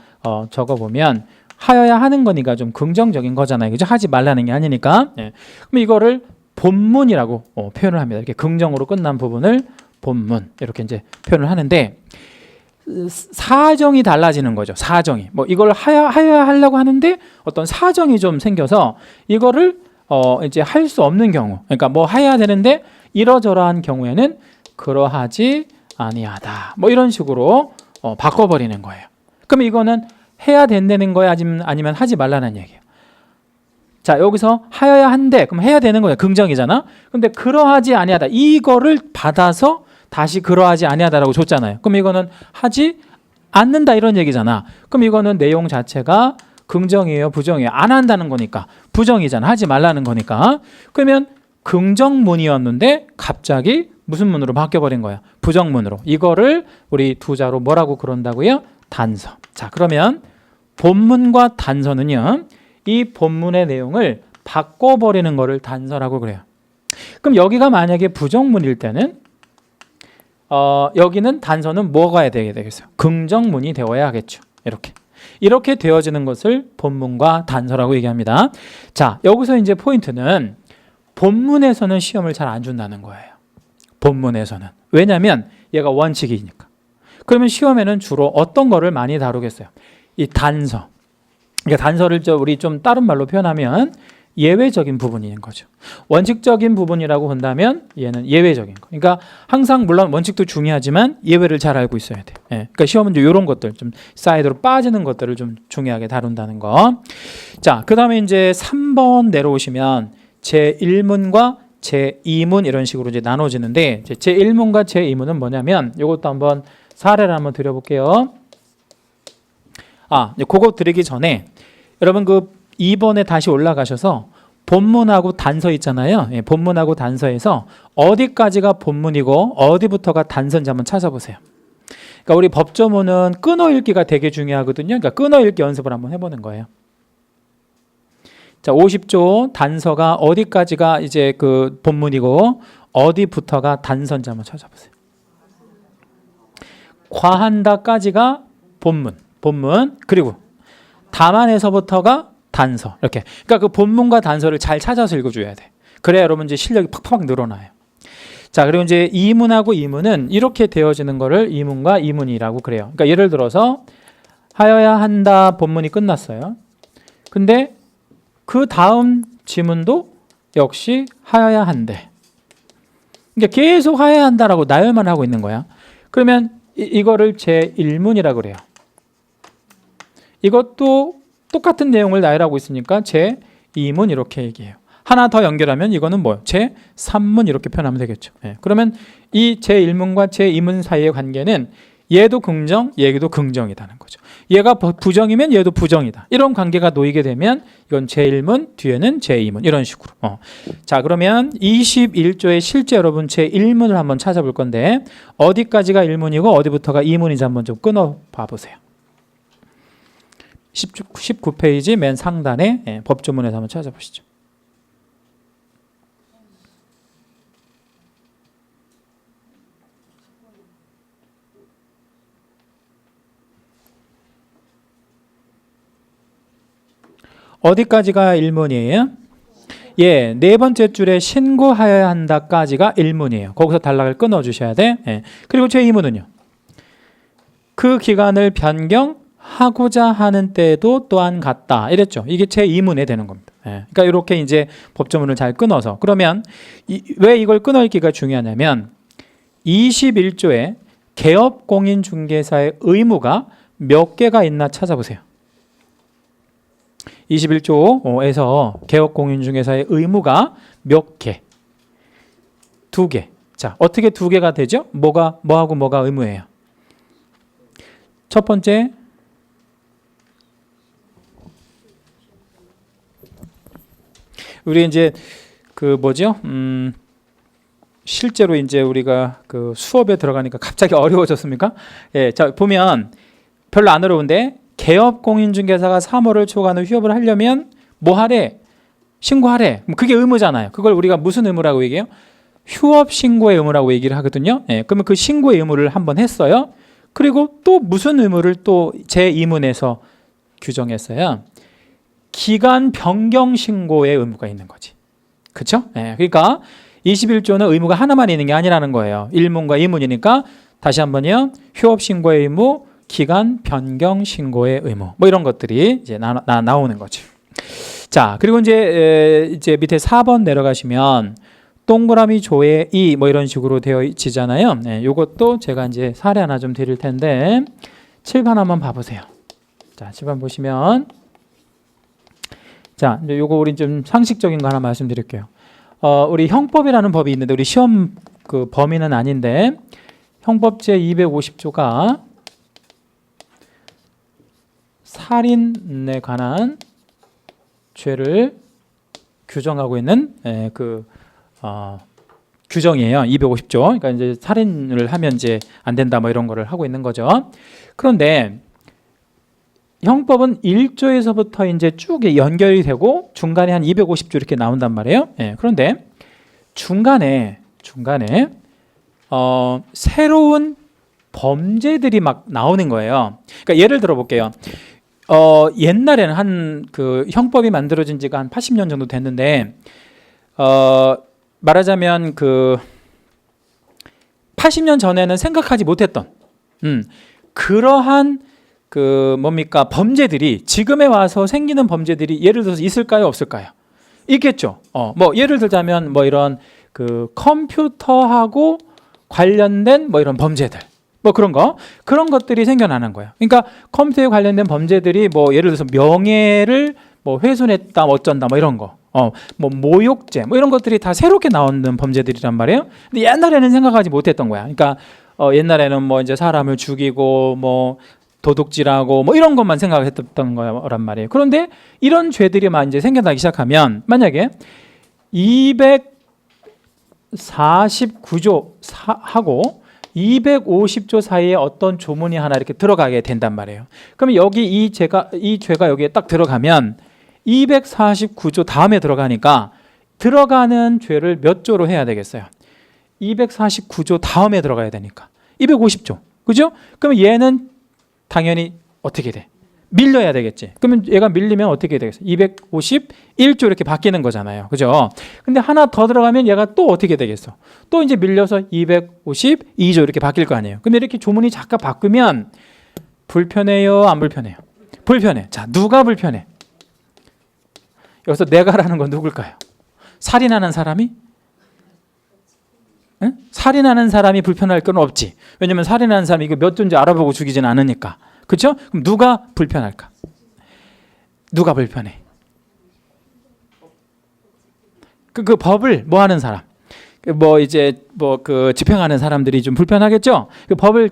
적어보면 하여야 하는 거니까 좀 긍정적인 거잖아요. 그죠? 하지 말라는 게 아니니까. 그럼 이거를 본문이라고 표현을 합니다. 이렇게 긍정으로 끝난 부분을 본문 이렇게 이제 표현을 하는데 사정이 달라지는 거죠. 사정이 뭐 이걸 하여야 하려고 하는데 어떤 사정이 좀 생겨서 이거를 이제 할 수 없는 경우, 그러니까 뭐 해야 되는데 이러저러한 경우에는 그러하지 아니하다. 뭐 이런 식으로 바꿔버리는 거예요. 그럼 이거는 해야 된다는 거야, 아니면 하지 말라는 얘기예요. 자, 여기서 하여야 한대. 그럼 해야 되는 거야. 긍정이잖아. 근데 그러하지 아니하다. 이거를 받아서 다시 그러하지 아니하다라고 줬잖아요. 그럼 이거는 하지 않는다 이런 얘기잖아. 그럼 이거는 내용 자체가 긍정이에요, 부정이에요? 안 한다는 거니까 부정이잖아. 하지 말라는 거니까. 그러면 긍정문이었는데 갑자기 무슨 문으로 바뀌어버린 거야? 부정문으로. 이거를 우리 두 자로 뭐라고 그런다고요? 단서. 자, 그러면 본문과 단서는요, 이 본문의 내용을 바꿔버리는 거를 단서라고 그래요. 그럼 여기가 만약에 부정문일 때는 여기는 단서는 뭐가 되게 되겠어요? 긍정문이 되어야 하겠죠. 이렇게 되어지는 것을 본문과 단서라고 얘기합니다. 자, 여기서 이제 포인트는 본문에서는 시험을 잘 안 준다는 거예요. 본문에서는. 왜냐하면 얘가 원칙이니까. 그러면 시험에는 주로 어떤 거를 많이 다루겠어요? 이 단서. 그러니까 단서를 우리 좀 다른 말로 표현하면 예외적인 부분인 거죠. 원칙적인 부분이라고 본다면 얘는 예외적인 거. 그러니까 항상 물론 원칙도 중요하지만 예외를 잘 알고 있어야 돼. 그러니까 시험은 이런 것들 좀 사이드로 빠지는 것들을 좀 중요하게 다룬다는 거. 자, 그다음에 이제 3번 내려오시면 제1문과 제2문 이런 식으로 이제 나눠지는데 제1문과 제2문은 뭐냐면 이것도 한번 사례를 한번 드려볼게요. 그거 드리기 전에 여러분 그 2번에 다시 올라가셔서 본문하고 단서 있잖아요. 본문하고 단서에서 어디까지가 본문이고 어디부터가 단서인지 한번 찾아보세요. 그러니까 우리 법조문은 끊어읽기가 되게 중요하거든요. 그러니까 끊어읽기 연습을 한번 해보는 거예요. 자, 50조 단서가 어디까지가 이제 그 본문이고 어디부터가 단서인지 한번 찾아보세요. 과한다까지가 본문 그리고 다만에서부터가 단서 이렇게. 그러니까 그 본문과 단서를 잘 찾아서 읽어줘야 돼. 그래야 여러분 이제 실력이 팍팍 늘어나요. 자, 그리고 이제 이문하고 이문은 이렇게 되어지는 거를 이문과 이문이라고 그래요. 그러니까 예를 들어서 하여야 한다 본문이 끝났어요. 근데 그 다음 지문도 역시 하여야 한대. 그러니까 계속 하여야 한다라고 나열만 하고 있는 거야. 그러면 이거를 제1문이라고 그래요. 이것도 똑같은 내용을 나열하고 있으니까 제2문 이렇게 얘기해요. 하나 더 연결하면 이거는 뭐예요? 제3문 이렇게 표현하면 되겠죠. 그러면 이 제1문과 제2문 사이의 관계는 얘도 긍정, 얘도 긍정이라는 거죠. 얘가 부정이면 얘도 부정이다. 이런 관계가 놓이게 되면 이건 제1문, 뒤에는 제2문 이런 식으로. 자, 그러면 21조의 실제 여러분 제1문을 한번 찾아볼 건데 어디까지가 1문이고 어디부터가 2문인지 한번 좀 끊어 봐보세요. 19페이지 맨 상단에 법조문에서 한번 찾아보시죠. 어디까지가 일문이에요? 예, 네 번째 줄에 신고하여야 한다까지가 일문이에요. 거기서 단락을 끊어주셔야 돼. 예. 그리고 제2문은요. 그 기간을 변경하고자 하는 때도 또한 같다. 이랬죠. 이게 제2문에 되는 겁니다. 예. 그러니까 이렇게 이제 법조문을 잘 끊어서 그러면 왜 이걸 끊어읽기가 중요하냐면 21조에 개업공인중개사의 의무가 몇 개가 있나 찾아보세요. 21조에서 개업공인중개사의 의무가 몇 개? 2개. 자, 어떻게 2개가 되죠? 뭐하고 뭐가 의무예요? 첫 번째, 우리 이제 그 뭐죠? 실제로 이제 우리가 그 수업에 들어가니까 갑자기 어려워졌습니까? 예, 자 보면 별로 안 어려운데 개업공인중개사가 3월을 초과하는 휴업을 하려면 뭐 하래? 신고하래. 그게 의무잖아요. 그걸 우리가 무슨 의무라고 얘기해요? 휴업 신고의 의무라고 얘기를 하거든요. 예, 그러면 그 신고의 의무를 한번 했어요. 그리고 또 무슨 의무를 또 제2문에서 규정했어요? 기간 변경 신고의 의무가 있는 거지. 그렇죠? 예, 그러니까 21조는 의무가 하나만 있는 게 아니라는 거예요. 1문과 2문이니까 다시 한번요. 휴업 신고의 의무, 기간 변경 신고의 의무. 뭐 이런 것들이 이제 나오는 거죠. 자, 그리고 이제 밑에 4번 내려가시면 동그라미 조에 2 뭐 이런 식으로 되어 있잖아요. 네, 요것도 제가 이제 사례 하나 좀 드릴 텐데 7번 한번 봐보세요. 자, 7번 보시면 자, 이제 요거 우리 좀 상식적인 거 하나 말씀드릴게요. 우리 형법이라는 법이 있는데 우리 시험 그 범위는 아닌데 형법 제 250조가 살인에 관한 죄를 규정하고 있는 규정이에요. 250조. 그러니까 이제 살인을 하면 이제 안 된다 뭐 이런 거를 하고 있는 거죠. 그런데 형법은 1조에서부터 이제 쭉 연결이 되고 중간에 한 250조 이렇게 나온단 말이에요. 예, 그런데 중간에 새로운 범죄들이 막 나오는 거예요. 그러니까 예를 들어 볼게요. 옛날에는 한 그 형법이 만들어진 지가 한 80년 정도 됐는데 말하자면 그 80년 전에는 생각하지 못했던 그러한 그 뭡니까 범죄들이 지금에 와서 생기는 범죄들이 예를 들어서 있을까요, 없을까요? 있겠죠. 뭐 예를 들자면 뭐 이런 그 컴퓨터하고 관련된 뭐 이런 범죄들, 뭐 그런 것들이 생겨나는 거예요. 그러니까 컴퓨터에 관련된 범죄들이 뭐 예를 들어서 명예를 뭐 훼손했다, 어쩐다, 뭐 이런 거, 뭐 모욕죄, 뭐 이런 것들이 다 새롭게 나오는 범죄들이란 말이에요. 근데 옛날에는 생각하지 못했던 거야. 그러니까 옛날에는 뭐 이제 사람을 죽이고 뭐 도둑질하고 뭐 이런 것만 생각했던 거란 말이에요. 그런데 이런 죄들이 막 이제 생겨나기 시작하면 만약에 249조 하고 250조 사이에 어떤 조문이 하나 이렇게 들어가게 된단 말이에요. 그러면 여기 이 죄가 여기에 딱 들어가면 249조 다음에 들어가니까 들어가는 죄를 몇 조로 해야 되겠어요? 249조 다음에 들어가야 되니까 250조. 그죠? 그러면 얘는 당연히 어떻게 돼? 밀려야 되겠지. 그러면 얘가 밀리면 어떻게 되겠어요? 251조 이렇게 바뀌는 거잖아요. 그죠? 근데 하나 더 들어가면 얘가 또 어떻게 되겠어? 또 이제 밀려서 252조 이렇게 바뀔 거 아니에요. 근데 이렇게 조문이 잠깐 바꾸면 불편해요? 안 불편해요? 불편해. 자, 누가 불편해? 여기서 내가라는 건 누굴까요? 살인하는 사람이? 응? 살인하는 사람이 불편할 건 없지. 왜냐면 살인하는 사람이 이거 몇 조인지 알아보고 죽이진 않으니까. 그렇죠? 그럼 누가 불편할까? 누가 불편해? 그 법을 뭐 하는 사람? 뭐 이제 뭐 그 집행하는 사람들이 좀 불편하겠죠? 그 법을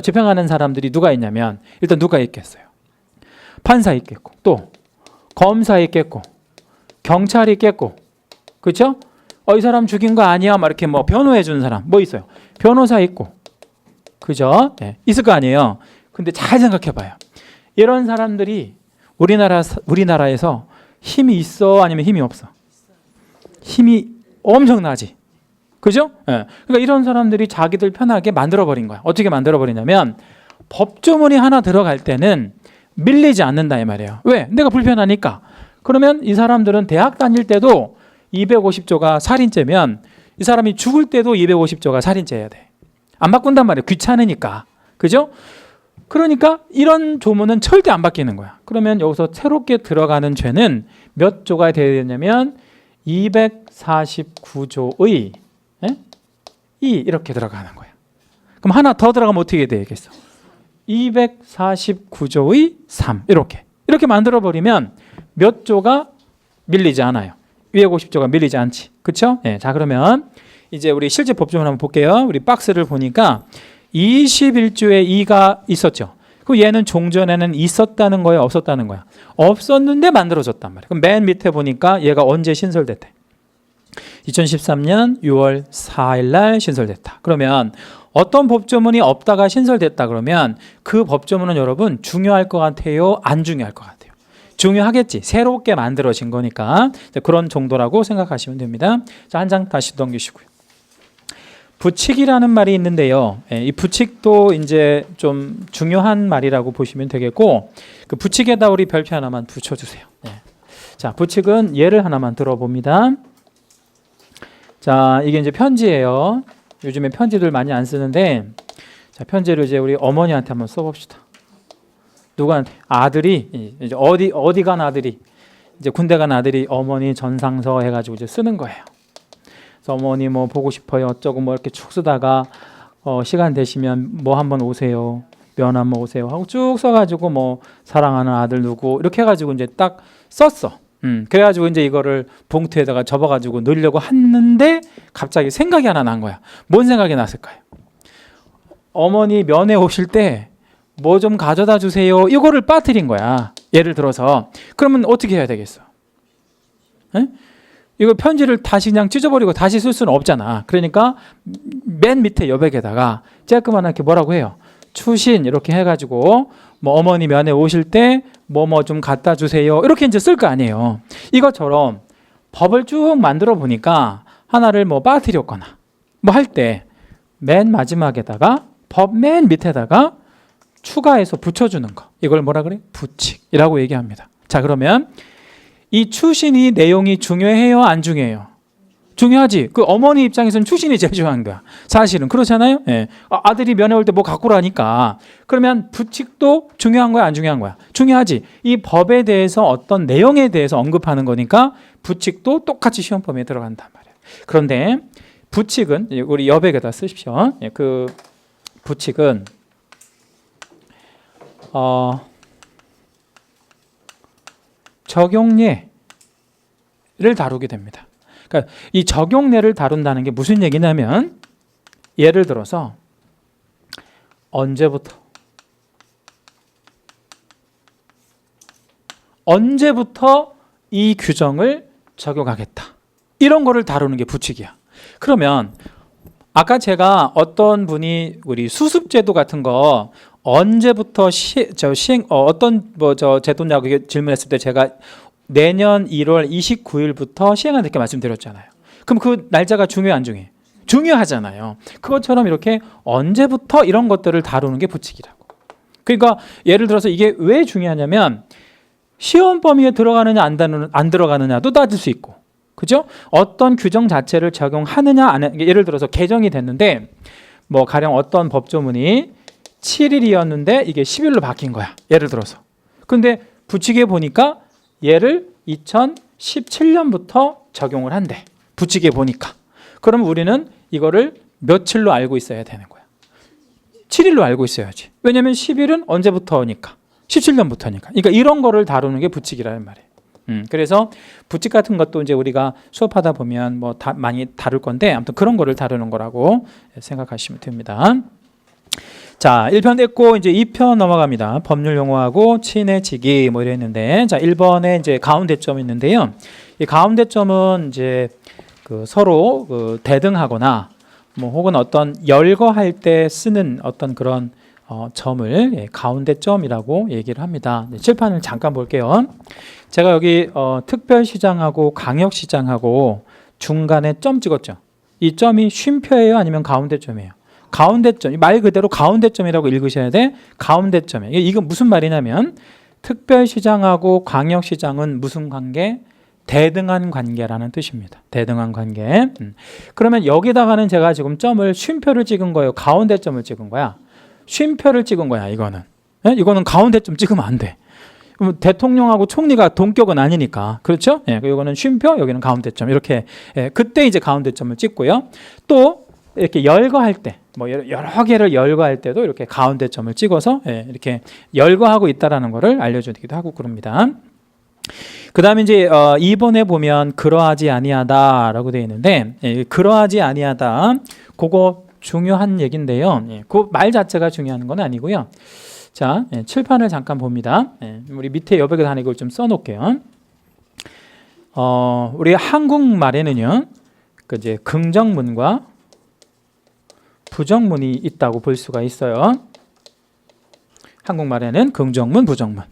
집행하는 사람들이 누가 있냐면 일단 누가 있겠어요? 판사 있겠고, 또 검사 있겠고, 경찰이 있겠고, 그렇죠? 이 사람 죽인 거 아니야? 막 이렇게 뭐 변호해 주는 사람 뭐 있어요? 변호사 있고, 그죠? 네, 있을 거 아니에요. 근데 잘 생각해 봐요. 이런 사람들이 우리나라에서 힘이 있어, 아니면 힘이 없어? 힘이 엄청나지. 그죠? 네. 그러니까 이런 사람들이 자기들 편하게 만들어 버린 거야. 어떻게 만들어 버리냐면 법조문이 하나 들어갈 때는 밀리지 않는다 이 말이에요. 왜? 내가 불편하니까. 그러면 이 사람들은 대학 다닐 때도 250조가 살인죄면 이 사람이 죽을 때도 250조가 살인죄여야 돼. 안 바꾼단 말이에요. 귀찮으니까. 그죠? 그러니까 이런 조문은 절대 안 바뀌는 거야. 그러면 여기서 새롭게 들어가는 죄는 몇 조가 되어야 되냐면 249조의 이렇게 들어가는 거야. 그럼 하나 더 들어가면 어떻게 되겠어? 249조의 3 이렇게 만들어버리면 몇 조가 밀리지 않아요. 250조가 밀리지 않지. 그렇죠? 네, 자 그러면 이제 우리 실제 법조문 한번 볼게요. 우리 박스를 보니까 21조에 2가 있었죠. 그 얘는 종전에는 있었다는 거야, 없었다는 거야? 없었는데 만들어졌단 말이야. 그럼 맨 밑에 보니까 얘가 언제 신설됐대? 2013년 6월 4일 날 신설됐다. 그러면 어떤 법조문이 없다가 신설됐다 그러면 그 법조문은 여러분 중요할 것 같아요? 안 중요할 것 같아요? 중요하겠지. 새롭게 만들어진 거니까 그런 정도라고 생각하시면 됩니다. 자, 한 장 다시 넘기시고요. 부칙이라는 말이 있는데요. 이 부칙도 이제 좀 중요한 말이라고 보시면 되겠고 그 부칙에다 우리 별표 하나만 붙여주세요. 자, 부칙은 예를 하나만 들어봅니다. 자, 이게 이제 편지예요. 요즘에 편지들 많이 안 쓰는데 자, 편지를 이제 우리 어머니한테 한번 써봅시다. 누구한테? 아들이 이제 어디 간 아들이 이제 군대 간 아들이 어머니 전상서 해가지고 이제 쓰는 거예요. 그래서 어머니 뭐 보고 싶어요. 어쩌고 뭐 이렇게 쭉 쓰다가 시간 되시면 뭐 한번 오세요. 면 한번 오세요 하고 쭉 써가지고 뭐 사랑하는 아들 누구 이렇게 해가지고 이제 딱 썼어. 그래가지고 이제 이거를 봉투에다가 접어가지고 넣으려고 했는데 갑자기 생각이 하나 난 거야. 뭔 생각이 났을까요? 어머니 면회 오실 때 뭐 좀 가져다 주세요. 이거를 빠뜨린 거야. 예를 들어서. 그러면 어떻게 해야 되겠어? 에? 이거 편지를 다시 그냥 찢어버리고 다시 쓸 수는 없잖아. 그러니까 맨 밑에 여백에다가 쬐끄만하게 뭐라고 해요? 추신 이렇게 해가지고 뭐 어머니 면회 오실 때 뭐 좀 갖다 주세요. 이렇게 이제 쓸 거 아니에요. 이것처럼 법을 쭉 만들어 보니까 하나를 뭐 빠뜨렸거나 뭐 할 때 맨 마지막에다가 법 맨 밑에다가 추가해서 붙여주는 거. 이걸 뭐라 그래? 부칙이라고 얘기합니다. 자, 그러면 이 추신이 내용이 중요해요? 안 중요해요? 중요하지. 그 어머니 입장에서는 추신이 제일 중요한 거야. 사실은 그렇잖아요. 예. 아들이 면회 올 때 뭐 갖고 오라니까. 그러면 부칙도 중요한 거야, 안 중요한 거야? 중요하지. 이 법에 대해서 어떤 내용에 대해서 언급하는 거니까 부칙도 똑같이 시험 범위에 들어간단 말이에요. 그런데 부칙은 우리 여백에다 쓰십시오. 예, 그 부칙은 적용례를 다루게 됩니다. 그러니까 이 적용례를 다룬다는 게 무슨 얘기냐면 예를 들어서 언제부터 이 규정을 적용하겠다. 이런 거를 다루는 게 부칙이야. 그러면 아까 제가 어떤 분이 우리 수습제도 같은 거 언제부터 어떤 제도냐고 질문했을 때 제가 내년 1월 29일부터 시행한다 이렇게 말씀드렸잖아요. 그럼 그 날짜가 중요해 안 중요해? 중요하잖아요. 그것처럼 이렇게 언제부터 이런 것들을 다루는 게 부칙이라고. 그러니까 예를 들어서 이게 왜 중요하냐면 시험 범위에 들어가느냐 안 들어가느냐도 따질 수 있고, 그죠? 어떤 규정 자체를 적용하느냐 안 하느냐. 예를 들어서 개정이 됐는데 뭐 가령 어떤 법조문이 7일이었는데 이게 10일로 바뀐 거야. 예를 들어서. 근데 부칙에 보니까 얘를 2017년부터 적용을 한대. 부칙에 보니까. 그럼 우리는 이거를 며칠로 알고 있어야 되는 거야. 7일로 알고 있어야지. 왜냐면 10일은 언제부터니까? 17년부터니까. 그러니까 이런 거를 다루는 게 부칙이라는 말이에요. 그래서 부칙 같은 것도 이제 우리가 수업하다 보면 뭐 많이 다룰 건데 아무튼 그런 거를 다루는 거라고 생각하시면 됩니다. 자, 1편 됐고 이제 2편 넘어갑니다. 법률 용어하고 친해지기 뭐 이랬는데, 자, 1번에 이제 가운데점이 있는데요. 이 가운데점은 이제 그 서로 그 대등하거나 뭐 혹은 어떤 열거할 때 쓰는 어떤 그런 점을 가운데점이라고 얘기를 합니다. 칠판을 잠깐 볼게요. 제가 여기 특별시장하고 광역시장하고 중간에 점 찍었죠. 이 점이 쉼표예요? 아니면 가운데점이에요? 가운데점, 말 그대로 가운데점이라고 읽으셔야 돼. 가운데점이에요. 이건 무슨 말이냐면 특별시장하고 광역시장은 무슨 관계? 대등한 관계라는 뜻입니다. 대등한 관계. 그러면 여기다가는 제가 지금 점을 쉼표를 찍은 거예요, 가운데 점을 찍은 거야? 쉼표를 찍은 거야. 이거는 이거는 가운데 점 찍으면 안 돼. 대통령하고 총리가 동격은 아니니까. 그렇죠? 예, 이거는 쉼표, 여기는 가운데 점. 이렇게 그때 이제 가운데 점을 찍고요. 또 이렇게 열거할 때, 뭐 여러 개를 열거할 때도 이렇게 가운데 점을 찍어서 이렇게 열거하고 있다라는 것을 알려주기도 하고 그럽니다. 그 다음에 이제 2번에 보면 그러하지 아니하다라고 되어 있는데, 그러하지 아니하다, 그거 중요한 얘기인데요. 그 말 자체가 중요한 건 아니고요. 자, 칠판을 잠깐 봅니다. 우리 밑에 여백에 하나 이걸 좀 써놓을게요. 우리 한국말에는요, 그 이제 긍정문과 부정문이 있다고 볼 수가 있어요. 한국말에는 긍정문, 부정문.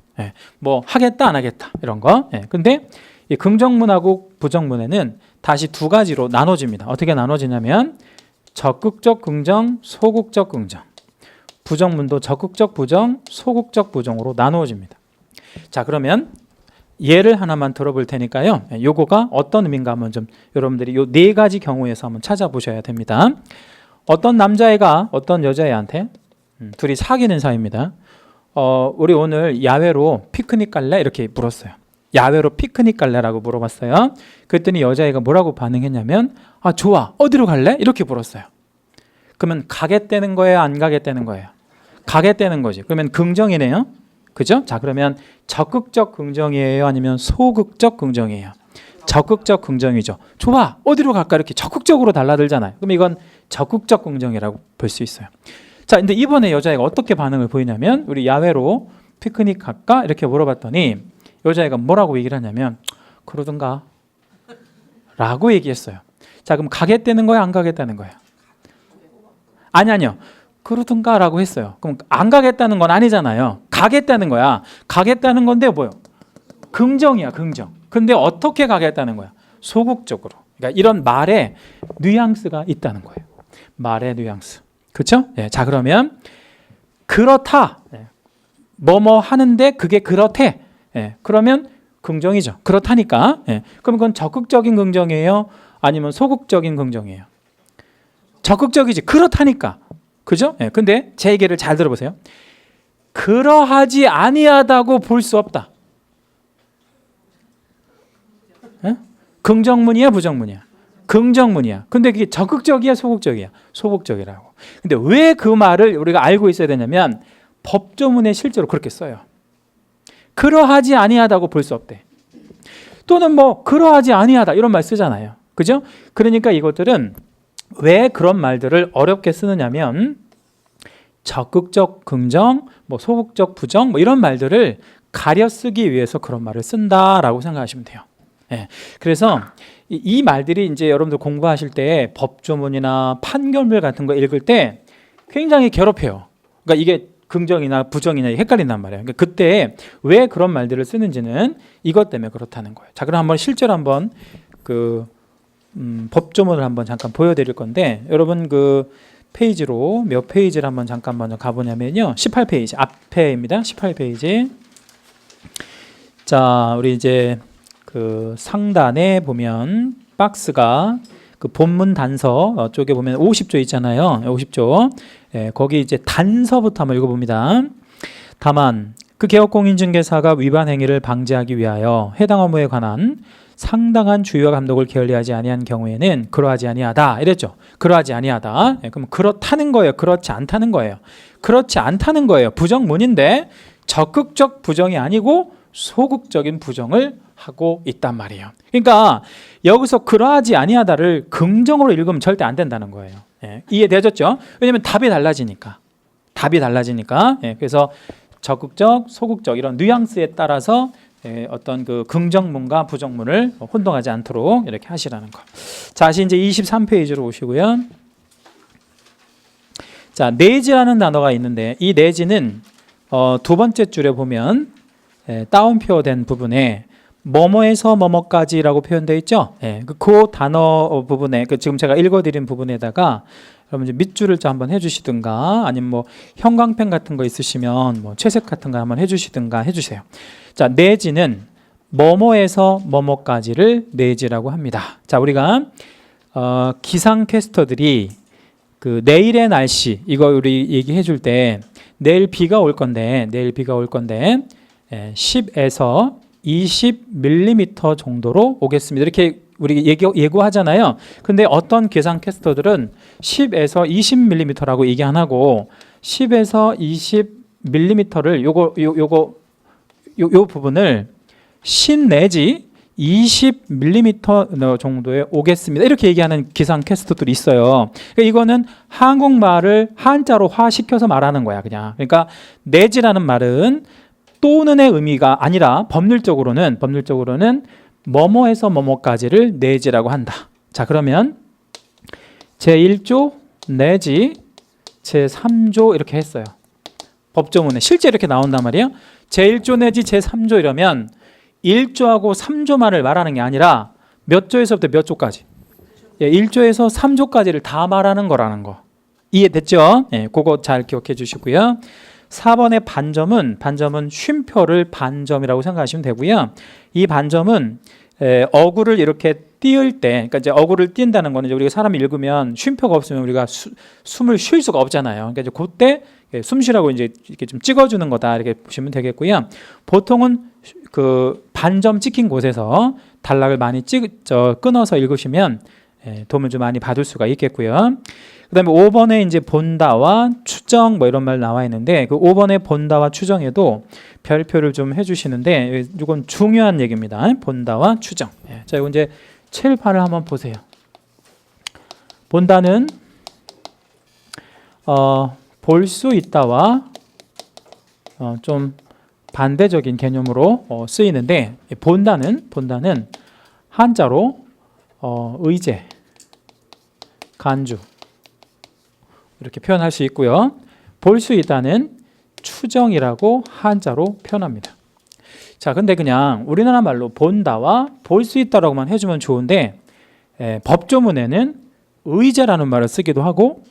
뭐 하겠다, 안 하겠다 이런 거. 근데 이 긍정문하고 부정문에는 다시 두 가지로 나눠집니다. 어떻게 나눠지냐면 적극적 긍정, 소극적 긍정. 부정문도 적극적 부정, 소극적 부정으로 나누어집니다. 자, 그러면 예를 하나만 들어볼 테니까요. 요거가 어떤 의미인가 한번 좀 여러분들이 요 네 가지 경우에서 한번 찾아보셔야 됩니다. 어떤 남자애가 어떤 여자애한테 둘이 사귀는 사이입니다. 우리 오늘 야외로 피크닉 갈래? 이렇게 물었어요. 야외로 피크닉 갈래라고 물어봤어요. 그랬더니 여자애가 뭐라고 반응했냐면 아, 좋아. 어디로 갈래? 이렇게 물었어요. 그러면 가겠다는 거예요? 안 가겠다는 거예요? 가겠다는 거지. 그러면 긍정이네요. 그죠? 자, 그러면 적극적 긍정이에요? 아니면 소극적 긍정이에요? 적극적 긍정이죠. 좋아. 어디로 갈까? 이렇게 적극적으로 달라들잖아요. 그럼 이건 적극적 긍정이라고 볼 수 있어요. 자, 근데 이번에 여자애가 어떻게 반응을 보이냐면 우리 야외로 피크닉 갈까? 이렇게 물어봤더니 여자애가 뭐라고 얘기를 하냐면 그러든가 라고 얘기했어요. 자, 그럼 가겠다는 거야? 안 가겠다는 거야? 아니요. 그러든가 라고 했어요. 그럼 안 가겠다는 건 아니잖아요. 가겠다는 거야. 가겠다는 건데 뭐요? 긍정이야, 긍정. 근데 어떻게 가겠다는 거야? 소극적으로. 그러니까 이런 말에 뉘앙스가 있다는 거예요. 말의 뉘앙스. 그렇죠? 자, 그러면 그렇다. 뭐뭐 하는데 그게 그렇대. 그러면 긍정이죠. 그렇다니까. 그럼 그건 적극적인 긍정이에요? 아니면 소극적인 긍정이에요? 적극적이지. 그렇다니까. 그죠? 근데 제 얘기를 잘 들어보세요. 그러하지 아니하다고 볼 수 없다. 긍정문이야, 부정문이야? 긍정문이야. 근데 그게 적극적이야, 소극적이야? 소극적이라고. 근데 왜 그 말을 우리가 알고 있어야 되냐면 법조문에 실제로 그렇게 써요. 그러하지 아니하다고 볼 수 없대. 또는 뭐 그러하지 아니하다 이런 말 쓰잖아요. 그죠? 그러니까 이것들은 왜 그런 말들을 어렵게 쓰느냐면 적극적 긍정, 뭐 소극적 부정 뭐 이런 말들을 가려 쓰기 위해서 그런 말을 쓴다라고 생각하시면 돼요. 그래서 이 말들이 이제 여러분들 공부하실 때 법조문이나 판결문 같은 거 읽을 때 굉장히 괴롭혀요. 그러니까 이게 긍정이나 부정이나 헷갈린단 말이에요. 그러니까 그때 왜 그런 말들을 쓰는지는 이것 때문에 그렇다는 거예요. 자, 그럼 한번 실제로 한번 그 법조문을 한번 잠깐 보여드릴 건데 여러분 그 페이지로 몇 페이지를 한번 잠깐 먼저 가보냐면요. 18페이지 앞에입니다. 18페이지. 자, 우리 이제 그 상단에 보면 박스가 그 본문 단서 쪽에 보면 50조 있잖아요. 50조. 거기 이제 단서부터 한번 읽어봅니다. 다만 그 개업공인중개사가 위반 행위를 방지하기 위하여 해당 업무에 관한 상당한 주의와 감독을 게을리하지 아니한 경우에는 그러하지 아니하다 이랬죠. 그러하지 아니하다. 그럼 그렇다는 거예요? 그렇지 않다는 거예요? 그렇지 않다는 거예요. 부정문인데 적극적 부정이 아니고 소극적인 부정을 하고 있단 말이에요. 그러니까 여기서 그러하지 아니하다를 긍정으로 읽으면 절대 안 된다는 거예요. 이해되셨죠? 왜냐하면 답이 달라지니까. 그래서 적극적, 소극적 이런 뉘앙스에 따라서 어떤 그 긍정문과 부정문을 혼동하지 않도록 이렇게 하시라는 거. 자, 다시 이제 23페이지로 오시고요. 자, 내지라는 단어가 있는데 이 내지는 두 번째 줄에 보면 따옴표 된 부분에 뭐뭐에서 뭐뭐까지라고 표현되어 있죠. 예, 그 단어 부분에 지금 제가 읽어드린 부분에다가 여러분 이제 밑줄을 좀 한번 해주시든가 아니면 뭐 형광펜 같은 거 있으시면 뭐 채색 같은 거 한번 해주시든가 해주세요. 자, 내지는 뭐뭐에서 뭐뭐까지를 내지라고 합니다. 자, 우리가 기상캐스터들이 그 내일의 날씨 이거 우리 얘기해 줄 때 내일 비가 올 건데 10에서 20mm 정도로 오겠습니다. 이렇게 우리 예고하잖아요. 근데 어떤 기상캐스터들은 10에서 20mm라고 얘기 안 하고 10에서 20mm를 요 부분을 10 내지 20mm 정도에 오겠습니다. 이렇게 얘기하는 기상캐스터들이 있어요. 그러니까 이거는 한국말을 한자로화시켜서 말하는 거야, 그냥. 그러니까 내지라는 말은 또는의 의미가 아니라 법률적으로는 뭐뭐에서 뭐뭐까지를 내지라고 한다. 자, 그러면 제1조 내지 제3조 이렇게 했어요. 법조문에 실제 이렇게 나온단 말이에요. 제1조 내지 제3조 이러면 1조하고 3조만을 말하는 게 아니라 몇 조에서부터 몇 조까지? 1조에서 3조까지를 다 말하는 거라는 거. 이해됐죠? 예, 그거 잘 기억해 주시고요. 4번의 반점은 쉼표를 반점이라고 생각하시면 되고요. 이 반점은 어구를 이렇게 띄울 때, 그러니까 이제 어구를 띈다는 거는 이제 우리가 사람이 읽으면 쉼표가 없으면 우리가 숨을 쉴 수가 없잖아요. 그러니까 이제 그때 숨 쉬라고 이제 이렇게 좀 찍어주는 거다 이렇게 보시면 되겠고요. 보통은 그 반점 찍힌 곳에서 단락을 많이 끊어서 읽으시면 도움을 좀 많이 받을 수가 있겠고요. 그다음에 5번에 이제 본다와 추정 뭐 이런 말 나와 있는데 그 5번의 본다와 추정에도 별표를 좀 해주시는데 이건 중요한 얘기입니다. 본다와 추정. 자, 이거 이제 칠판을 한번 보세요. 본다는 볼 수 있다와 좀 반대적인 개념으로 쓰이는데 본다는 한자로 의제, 간주 이렇게 표현할 수 있고요. 볼 수 있다는 추정이라고 한자로 표현합니다. 자, 근데 그냥 우리나라 말로 본다와 볼 수 있다라고만 해주면 좋은데 법조문에는 의제라는 말을 쓰기도 하고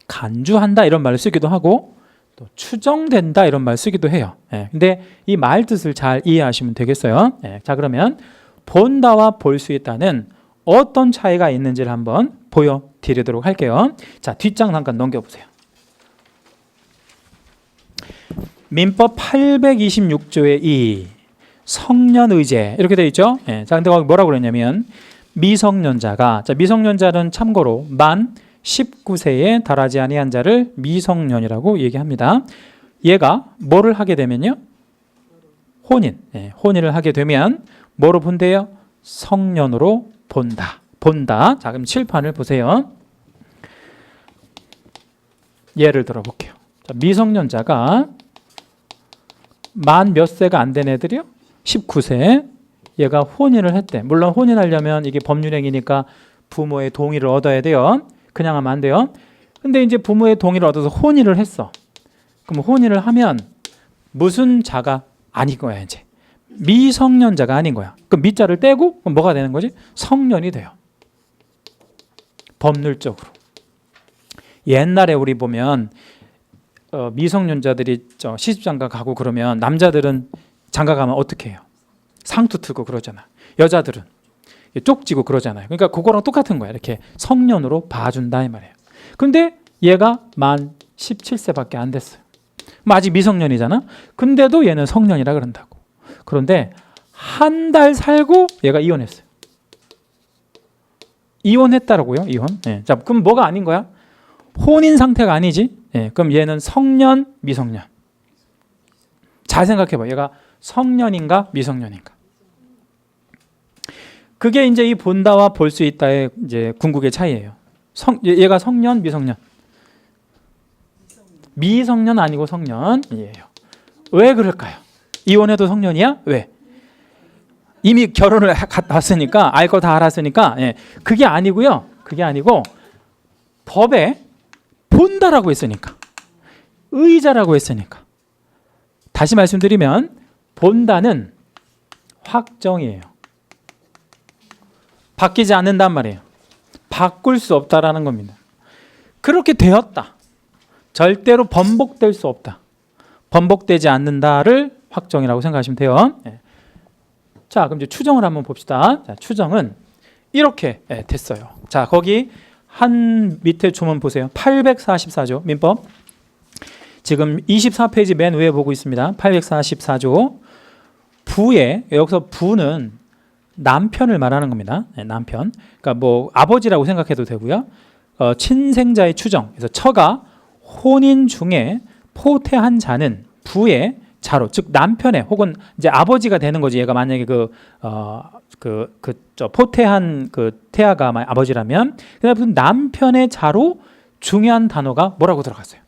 간주한다 이런 말을 쓰기도 하고 또 추정된다 이런 말 쓰기도 해요. 근데 이 말 뜻을 잘 이해하시면 되겠어요. 자, 그러면 본다와 볼 수 있다는 어떤 차이가 있는지를 한번 보여드리도록 할게요. 자, 뒷장 잠깐 넘겨보세요. 민법 826조의 2 성년의제 이렇게 되어 있죠. 자, 근데 거기 뭐라고 그랬냐면 미성년자가, 자, 미성년자는 참고로 만 19세에 달하지 아니한 자를 미성년이라고 얘기합니다. 얘가 뭐를 하게 되면요? 혼인을 하게 되면 뭐로 본대요? 성년으로 본다. 자, 그럼 칠판을 보세요. 예를 들어 볼게요. 자, 미성년자가 만 몇 세가 안 된 애들이요? 19세. 얘가 혼인을 했대. 물론 혼인하려면 이게 법률행위니까 부모의 동의를 얻어야 돼요. 그냥 하면 안 돼요. 근데 이제 부모의 동의를 얻어서 혼인을 했어. 그럼 혼인을 하면 무슨 자가 아닌 거야, 이제. 미성년자가 아닌 거야. 그럼 미자를 떼고 그럼 뭐가 되는 거지? 성년이 돼요. 법률적으로. 옛날에 우리 보면 미성년자들이 시집장가 가고 그러면 남자들은 장가 가면 어떻게 해요? 상투 틀고 그러잖아. 여자들은 쪽지고 그러잖아요. 그러니까 그거랑 똑같은 거야. 이렇게 성년으로 봐준다 이 말이에요. 근데 얘가 만 17세밖에 안 됐어요. 아직 미성년이잖아. 근데도 얘는 성년이라 그런다고. 그런데 한 달 살고 얘가 이혼했어요. 이혼했다라고요? 이혼. 자, 그럼 뭐가 아닌 거야? 혼인 상태가 아니지. 그럼 얘는 성년, 미성년. 잘 생각해봐. 얘가 성년인가 미성년인가. 그게 이제 이 본다와 볼 수 있다의 이제 궁극의 차이예요. 얘가 성년, 미성년. 미성년 아니고 성년이에요. 왜 그럴까요? 이혼해도 성년이야? 왜? 이미 결혼을 갔으니까 알 거 다 알았으니까. 그게 아니고요. 그게 아니고 법에 본다라고 했으니까. 의자라고 했으니까. 다시 말씀드리면 본다는 확정이에요. 바뀌지 않는단 말이에요. 바꿀 수 없다라는 겁니다. 그렇게 되었다. 절대로 번복될 수 없다. 번복되지 않는다를 확정이라고 생각하시면 돼요. 자, 그럼 이제 추정을 한번 봅시다. 자, 추정은 이렇게 됐어요. 자, 거기 한 밑에 조문 보세요. 844조 민법. 지금 24페이지 맨 위에 보고 있습니다. 844조. 부에, 여기서 부는 남편을 말하는 겁니다. 남편. 그러니까 뭐 아버지라고 생각해도 되고요. 친생자의 추정. 그래서 처가 혼인 중에 포태한 자는 부의 자로, 즉 남편의 혹은 이제 아버지가 되는 거지. 얘가 만약에 포태한 그 태아가 아버지라면, 그다음에 남편의 자로 중요한 단어가 뭐라고 들어갔어요?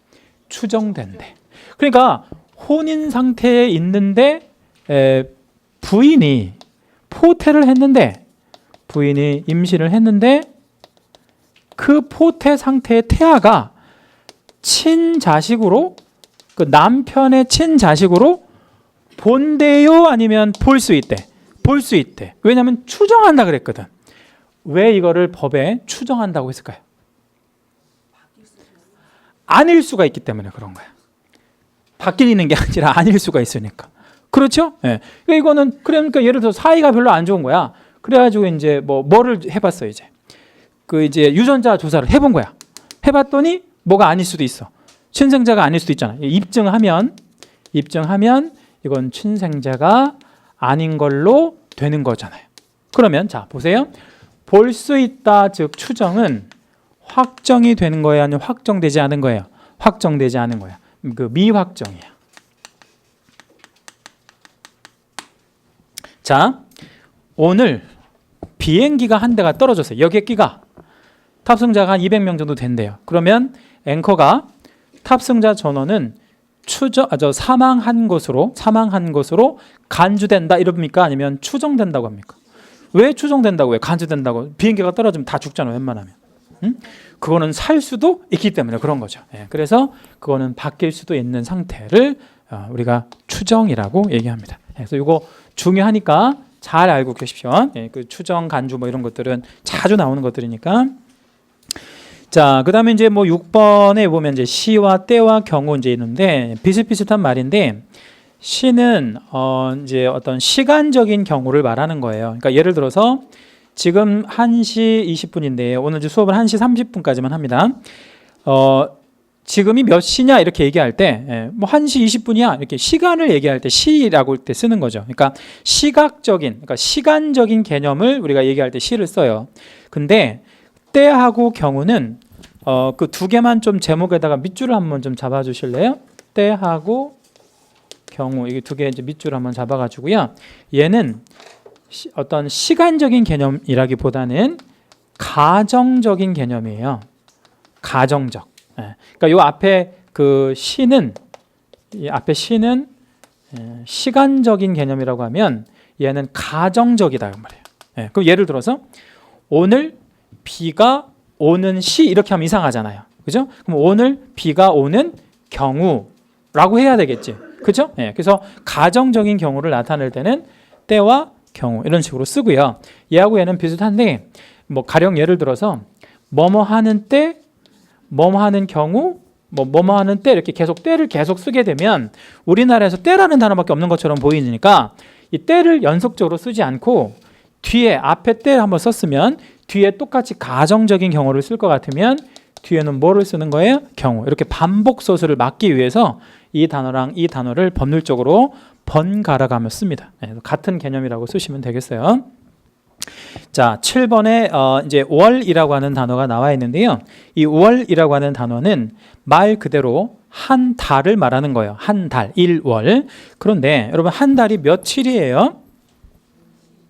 추정된대. 그러니까 혼인 상태에 있는데 부인이 포태를 했는데, 부인이 임신을 했는데 그 포태 상태의 태아가 친자식으로, 그 남편의 친자식으로 본대요? 아니면 볼 수 있대? 볼 수 있대. 왜냐하면 추정한다 그랬거든. 왜 이거를 법에 추정한다고 했을까요? 아닐 수가 있기 때문에 그런 거야. 바뀌는 게 아니라 아닐 수가 있으니까. 그렇죠? 예. 이거는 그러니까 예를 들어 사이가 별로 안 좋은 거야. 그래가지고 이제 뭐를 해봤어 이제. 그 이제 유전자 조사를 해본 거야. 해봤더니 뭐가 아닐 수도 있어. 친생자가 아닐 수도 있잖아. 입증하면 이건 친생자가 아닌 걸로 되는 거잖아요. 그러면 자 보세요. 볼 수 있다 즉 추정은 확정이 되는 거예요, 아니면 확정되지 않은 거예요? 확정되지 않은 거야. 그 미확정이야. 자, 오늘 비행기가 한 대가 떨어졌어요. 여객기가. 탑승자가 한 200명 정도 된대요. 그러면 앵커가 탑승자 전원은 사망한 것으로 간주된다 이럽니까? 아니면 추정된다고 합니까? 왜 추정된다고 해요? 간주된다고. 비행기가 떨어지면 다 죽잖아요, 웬만하면. 응? 그거는 살 수도 있기 때문에 그런 거죠. 그래서 그거는 바뀔 수도 있는 상태를 우리가 추정이라고 얘기합니다. 그래서 이거 중요하니까 잘 알고 계십시오. 그 추정, 간주 뭐 이런 것들은 자주 나오는 것들이니까. 자, 그다음에 이제 뭐 6번에 보면 이제 시와 때와 경우 이제 있는데 비슷비슷한 말인데, 시는 이제 어떤 시간적인 경우를 말하는 거예요. 그러니까 예를 들어서 지금 1시 20분인데 오늘 이제 수업은 1시 30분까지만 합니다. 지금이 몇 시냐 이렇게 얘기할 때 뭐 1시 20분이야 이렇게 시간을 얘기할 때 시라고 할 때 쓰는 거죠. 그러니까 그러니까 시간적인 개념을 우리가 얘기할 때 시를 써요. 근데 때하고 경우는 그 두 개만 좀 제목에다가 밑줄을 한번 좀 잡아 주실래요? 때하고 경우, 이게 두 개 이제 밑줄 한번 잡아 가지고요. 얘는 어떤 시간적인 개념이라기보다는 가정적인 개념이에요. 가정적. 그러니까 요 앞에 그 시는, 이 앞에 시는 시간적인 개념이라고 하면 얘는 가정적이다 그 말이에요. 그럼 예를 들어서 오늘 비가 오는 시 이렇게 하면 이상하잖아요. 그죠? 그럼 오늘 비가 오는 경우라고 해야 되겠지. 그죠? 그래서 가정적인 경우를 나타낼 때는 때와 경우 이런 식으로 쓰고요. 얘하고 얘는 비슷한데 뭐 가령 예를 들어서 뭐뭐 하는 때, 뭐뭐 하는 경우, 뭐뭐 하는 때 이렇게 때를 계속 쓰게 되면 우리나라에서 때라는 단어밖에 없는 것처럼 보이니까 이 때를 연속적으로 쓰지 않고 뒤에 앞에 때 한번 썼으면 뒤에 똑같이 가정적인 경우를 쓸 것 같으면 뒤에는 뭐를 쓰는 거예요? 경우. 이렇게 반복 소수를 막기 위해서 이 단어랑 이 단어를 법률적으로 번갈아 가며 씁니다. 같은 개념이라고 쓰시면 되겠어요. 자, 7번에 이제 월이라고 하는 단어가 나와 있는데요. 이 월이라고 하는 단어는 말 그대로 한 달을 말하는 거예요. 한 달, 1월. 그런데 여러분 한 달이 며칠이에요?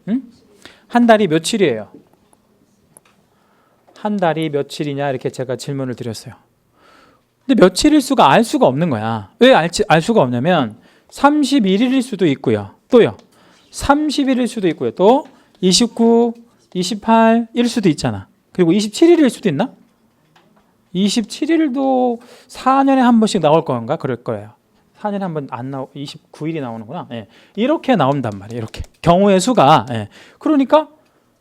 응? 한 달이 며칠이에요? 한 달이 며칠이냐 이렇게 제가 질문을 드렸어요. 근데 며칠일 수가 알 수가 없는 거야. 왜 알 수가 없냐면 31일일 수도 있고요. 또요. 30일일 수도 있고요. 또 29, 28일 수도 있잖아. 그리고 27일일 수도 있나? 27일도 4년에 한 번씩 나올 건가? 그럴 거예요. 4년에 한 번 안 나오 29일이 나오는구나. 예. 이렇게 나온단 말이에요. 이렇게 경우의 수가. 예. 그러니까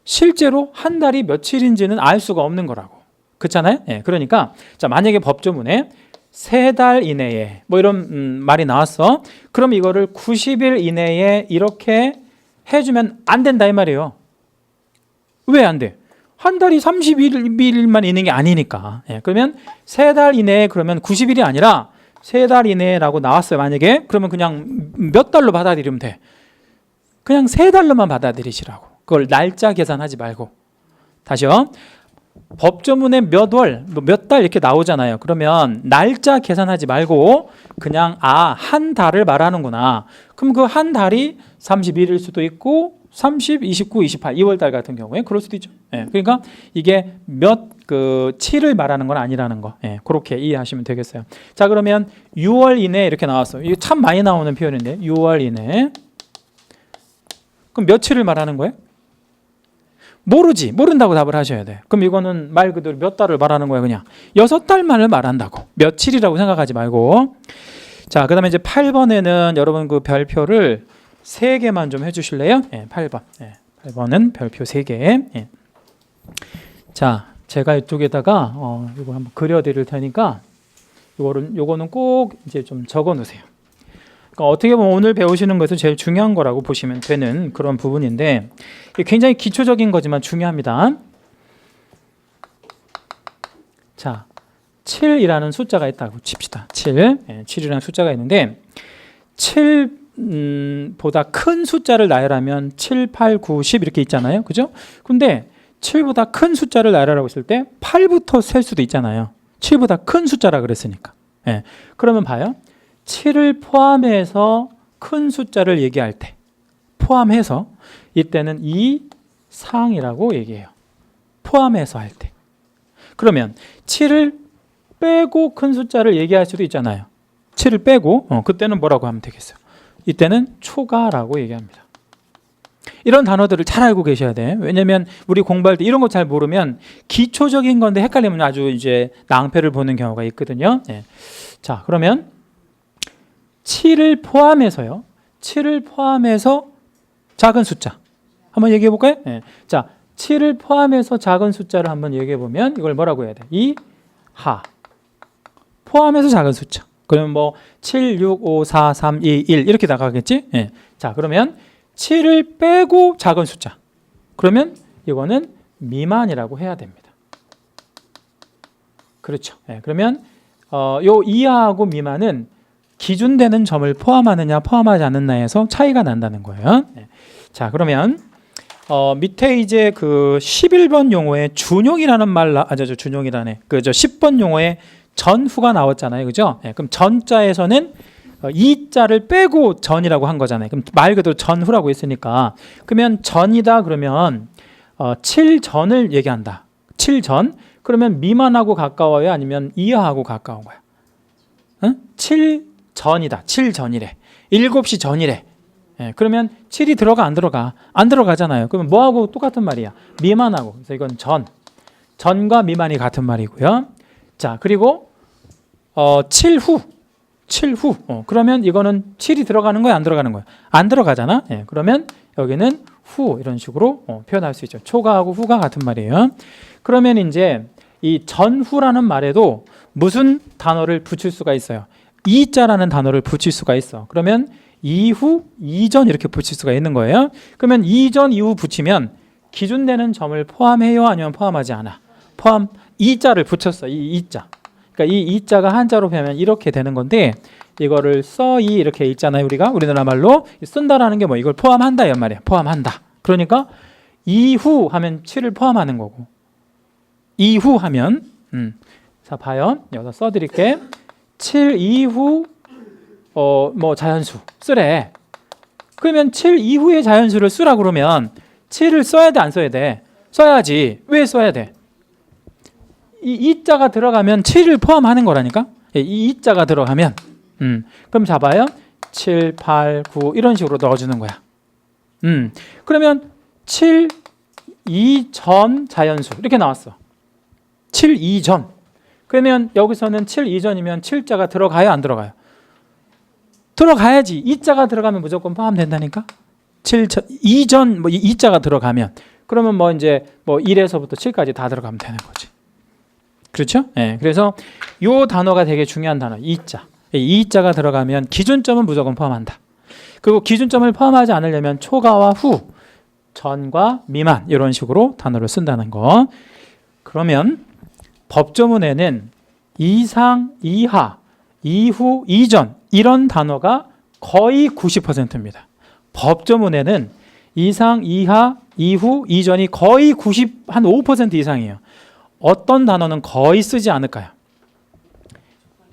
실제로 한 달이 며칠인지는 알 수가 없는 거라고. 그렇잖아요. 예. 그러니까 자, 만약에 법조문에 3달 이내에 뭐 이런 말이 나왔어. 그럼 이거를 90일 이내에 이렇게 해주면 안 된다 이 말이에요. 왜 안 돼? 한 달이 30일만 있는 게 아니니까. 예, 그러면 3달 이내에 그러면 90일이 아니라 3달 이내라고 나왔어요. 만약에 그러면 그냥 몇 달로 받아들이면 돼. 그냥 3달로만 받아들이시라고. 그걸 날짜 계산하지 말고. 다시요. 법조문에 몇 월, 몇 달 이렇게 나오잖아요. 그러면 날짜 계산하지 말고 그냥 한 달을 말하는구나. 그럼 그 한 달이 31일 수도 있고 30, 29, 28, 2월 달 같은 경우에 그럴 수도 있죠. 예, 그러니까 이게 몇 7을 말하는 건 아니라는 거. 예, 그렇게 이해하시면 되겠어요. 자, 그러면 6월 이내 이렇게 나왔어요. 이게 참 많이 나오는 표현인데 6월 이내. 그럼 며칠을 말하는 거예요? 모르지. 모른다고 답을 하셔야 돼. 그럼 이거는 말 그대로 몇 달을 말하는 거야. 그냥 6달만을 말한다고. 며칠이라고 생각하지 말고. 자, 그 다음에 이제 8번에는 여러분 그 별표를 3개만 좀 해주실래요? 예, 8번. 예, 8번은 별표 3개. 예. 자, 제가 이쪽에다가 이거 한번 그려드릴 테니까 요거는 꼭 이제 좀 적어 놓으세요. 그러니까 어떻게 보면 오늘 배우시는 것은 제일 중요한 거라고 보시면 되는 그런 부분인데 굉장히 기초적인 거지만 중요합니다. 자, 7이라는 숫자가 있다고 칩시다. 7. 예, 7이라는 숫자가 있는데 7보다 큰 숫자를 나열하면 7, 8, 9, 10 이렇게 있잖아요. 그죠? 근데 7보다 큰 숫자를 나열하라고 했을 때 8부터 셀 수도 있잖아요. 7보다 큰 숫자라 그랬으니까. 예, 그러면 봐요. 7을 포함해서 큰 숫자를 얘기할 때 포함해서 이때는 이상이라고 얘기해요. 포함해서 할 때. 그러면 7을 빼고 큰 숫자를 얘기할 수도 있잖아요. 7을 빼고 그때는 뭐라고 하면 되겠어요? 이때는 초가라고 얘기합니다. 이런 단어들을 잘 알고 계셔야 돼. 왜냐면 우리 공부할 때 이런 거 잘 모르면 기초적인 건데 헷갈리면 아주 이제 낭패를 보는 경우가 있거든요. 네. 자, 그러면 7을 포함해서요. 7을 포함해서 작은 숫자. 한번 얘기해 볼까요? 네. 자, 7을 포함해서 작은 숫자를 한번 얘기해 보면 이걸 뭐라고 해야 돼? 이하. 포함해서 작은 숫자. 그러면 뭐 7, 6, 5, 4, 3, 2, 1 이렇게 나가겠지? 네. 자, 그러면 7을 빼고 작은 숫자. 그러면 이거는 미만이라고 해야 됩니다. 그렇죠. 네, 그러면 요 이하하고 미만은 기준되는 점을 포함하느냐 포함하지 않느냐에서 차이가 난다는 거예요. 네. 자, 그러면 밑에 이제 그 11번 용어에 준용이라는 준용이라네. 그저 10번 용어에 전후가 나왔잖아요. 그죠? 네, 그럼 전자에서는 이자를 빼고 전이라고 한 거잖아요. 그럼 말 그대로 전후라고 했으니까 그러면 전이다 그러면 7전을 얘기한다. 7전 그러면 미만하고 가까워요? 아니면 이하하고 가까운 거야? 응? 7전이다. 7전이래. 7시 전이래. 예, 그러면 7이 들어가 안 들어가? 안 들어가잖아요. 그러면 뭐하고 똑같은 말이야? 미만하고. 그래서 이건 전과 미만이 같은 말이고요. 자, 그리고 7후. 그러면 이거는 7이 들어가는 거야, 안 들어가는 거야? 안 들어가잖아. 예, 그러면 여기는 후 이런 식으로 표현할 수 있죠. 초가하고 후가 같은 말이에요. 그러면 이제 이 전후라는 말에도 무슨 단어를 붙일 수가 있어요? 이자라는 단어를 붙일 수가 있어. 그러면 이후, 이전 이렇게 붙일 수가 있는 거예요. 그러면 이전, 이후 붙이면 기준되는 점을 포함해요? 아니면 포함하지 않아? 포함, 이자를 붙였어. 이 이자. 그러니까 이 이자가 한자로 표현하면 이렇게 되는 건데 이거를 써이 이렇게 읽잖아요. 우리나라 말로 쓴다라는 게 뭐 이걸 포함한다 이 말이야. 포함한다. 그러니까 이후 하면 7을 포함하는 거고 이후 하면 자 봐요. 여기다 써드릴게. 7 이후 뭐 자연수 쓰래. 그러면 7 이후의 자연수를 쓰라 그러면 7을 써야 돼 안 써야 돼? 써야지. 왜 써야 돼? 이 이자가 들어가면 7을 포함하는 거라니까. 이 이자가 들어가면 그럼 잡아요. 7, 8, 9 이런 식으로 넣어주는 거야. 그러면 7 이전 자연수 이렇게 나왔어. 7 이전. 그러면 여기서는 7 이전이면 7자가 들어가요 안 들어가요? 들어가야지. 이자가 들어가면 무조건 포함된다니까. 7천 이전 뭐 이자가 들어가면 그러면 뭐 이제 뭐 1에서부터 7까지 다 들어가면 되는 거지. 그렇죠? 예. 그래서 요 단어가 되게 중요한 단어. 이자. 이자가 들어가면 기준점은 무조건 포함한다. 그리고 기준점을 포함하지 않으려면 초과와 후, 전과 미만 이런 식으로 단어를 쓴다는 거. 그러면 법조문에는 이상, 이하, 이후, 이전 이런 단어가 거의 90%입니다. 법조문에는 이상, 이하, 이후, 이전이 거의 5% 이상이에요. 어떤 단어는 거의 쓰지 않을까요?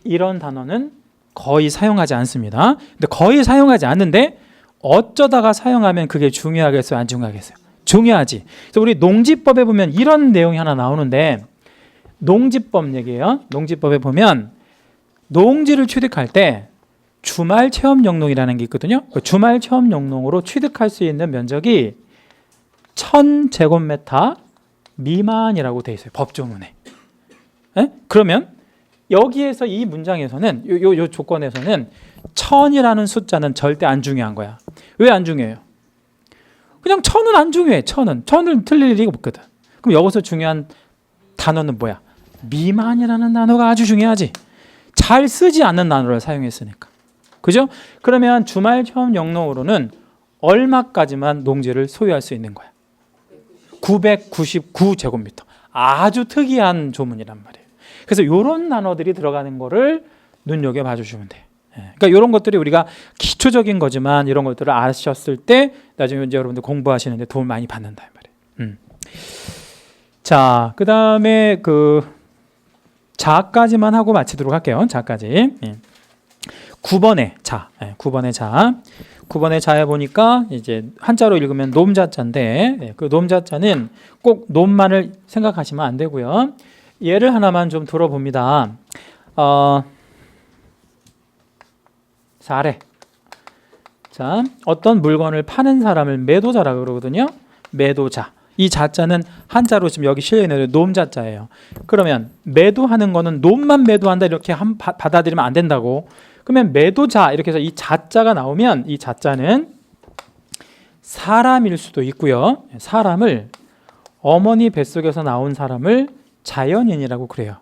이런 단어는 거의 사용하지 않습니다. 근데 거의 사용하지 않는데 어쩌다가 사용하면 그게 중요하겠어요? 안 중요하겠어요? 중요하지. 그래서 우리 농지법에 보면 이런 내용이 하나 나오는데 농지법 얘기예요. 농지법에 보면 농지를 취득할 때 주말 체험 영농이라는 게 있거든요. 그 주말 체험 영농으로 취득할 수 있는 면적이 1000제곱미터 미만이라고 돼 있어요. 법조문에. 에? 그러면 여기에서 이 문장에서는 요 조건에서는 1000이라는 숫자는 절대 안 중요한 거야. 왜 안 중요해요? 그냥 1000은 안 중요해. 1000을 틀릴 일이 없거든. 그럼 여기서 중요한 단어는 뭐야? 미만이라는 단어가 아주 중요하지. 잘 쓰지 않는 단어를 사용했으니까. 그죠? 그러면 주말 체험 영농으로는 얼마까지만 농지를 소유할 수 있는 거야? 999제곱미터. 아주 특이한 조문이란 말이에요. 그래서 이런 단어들이 들어가는 거를 눈여겨봐 주시면 돼. 그러니까 이런 것들이 우리가 기초적인 거지만 이런 것들을 아셨을 때 나중에 이제 여러분들 공부하시는데 도움을 많이 받는다 말이에요. 자, 그 다음에 그 자까지만 하고 마치도록 할게요. 자까지. 9번의 자. 9번의 자. 9번의 자에 보니까 이제 한자로 읽으면 놈자자인데 그 놈자자는 꼭 놈만을 생각하시면 안 되고요. 예를 하나만 좀 들어봅니다. 사례. 자, 어떤 물건을 파는 사람을 매도자라고 그러거든요. 매도자. 이 자자는 한자로 지금 여기 실려 있는 놈자자예요. 그러면 매도하는 거는 놈만 매도한다 이렇게 받아들이면 안 된다고. 그러면 매도자 이렇게 해서 이 자자가 나오면 이 자자는 사람일 수도 있고요. 사람을 어머니 뱃속에서 나온 사람을 자연인이라고 그래요.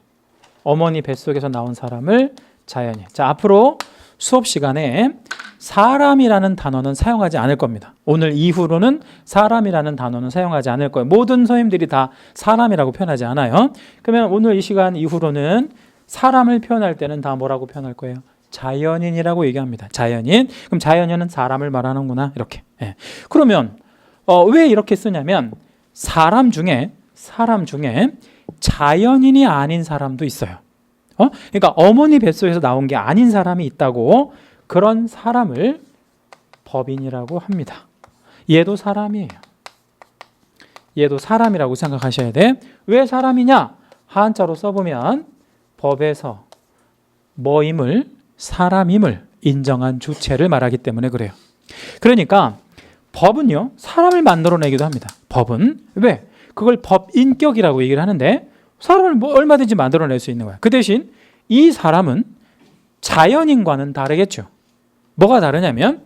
어머니 뱃속에서 나온 사람을 자연인. 자, 앞으로 수업 시간에 사람이라는 단어는 사용하지 않을 겁니다. 오늘 이후로는 사람이라는 단어는 사용하지 않을 거예요. 모든 선생님들이 다 사람이라고 표현하지 않아요. 그러면 오늘 이 시간 이후로는 사람을 표현할 때는 다 뭐라고 표현할 거예요? 자연인이라고 얘기합니다. 자연인. 그럼 자연인은 사람을 말하는구나. 이렇게. 예. 그러면 왜 이렇게 쓰냐면 사람 중에 자연인이 아닌 사람도 있어요. 그러니까 어머니 뱃속에서 나온 게 아닌 사람이 있다고. 그런 사람을 법인이라고 합니다. 얘도 사람이에요. 얘도 사람이라고 생각하셔야 돼. 왜 사람이냐? 한자로 써보면 법에서 뭐임을 사람임을 인정한 주체를 말하기 때문에 그래요. 그러니까 법은요 사람을 만들어내기도 합니다. 법은 왜? 그걸 법인격이라고 얘기를 하는데 사람을 뭐 얼마든지 만들어낼 수 있는 거야. 그 대신 이 사람은 자연인과는 다르겠죠. 뭐가 다르냐면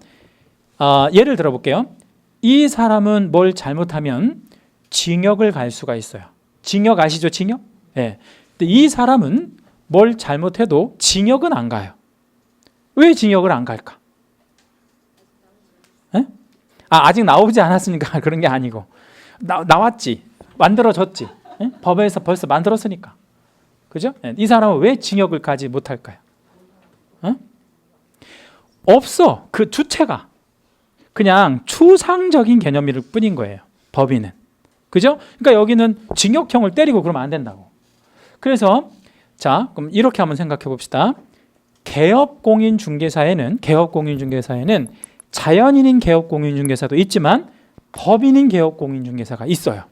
예를 들어볼게요. 이 사람은 뭘 잘못하면 징역을 갈 수가 있어요. 징역 아시죠? 징역? 네. 근데 이 사람은 뭘 잘못해도 징역은 안 가요. 왜 징역을 안 갈까? 네? 아직 나오지 않았으니까 그런 게 아니고 나왔지. 만들어졌지. 네? 법에서 벌써 만들었으니까. 그죠? 네. 이 사람은 왜 징역을 가지 못할까요? 없어. 그 주체가 그냥 추상적인 개념일 뿐인 거예요. 법인은. 그죠? 그러니까 여기는 징역형을 때리고 그러면 안 된다고. 그래서 자, 그럼 이렇게 한번 생각해 봅시다. 개업공인중개사에는 자연인인 개업공인중개사도 있지만 법인인 개업공인중개사가 있어요.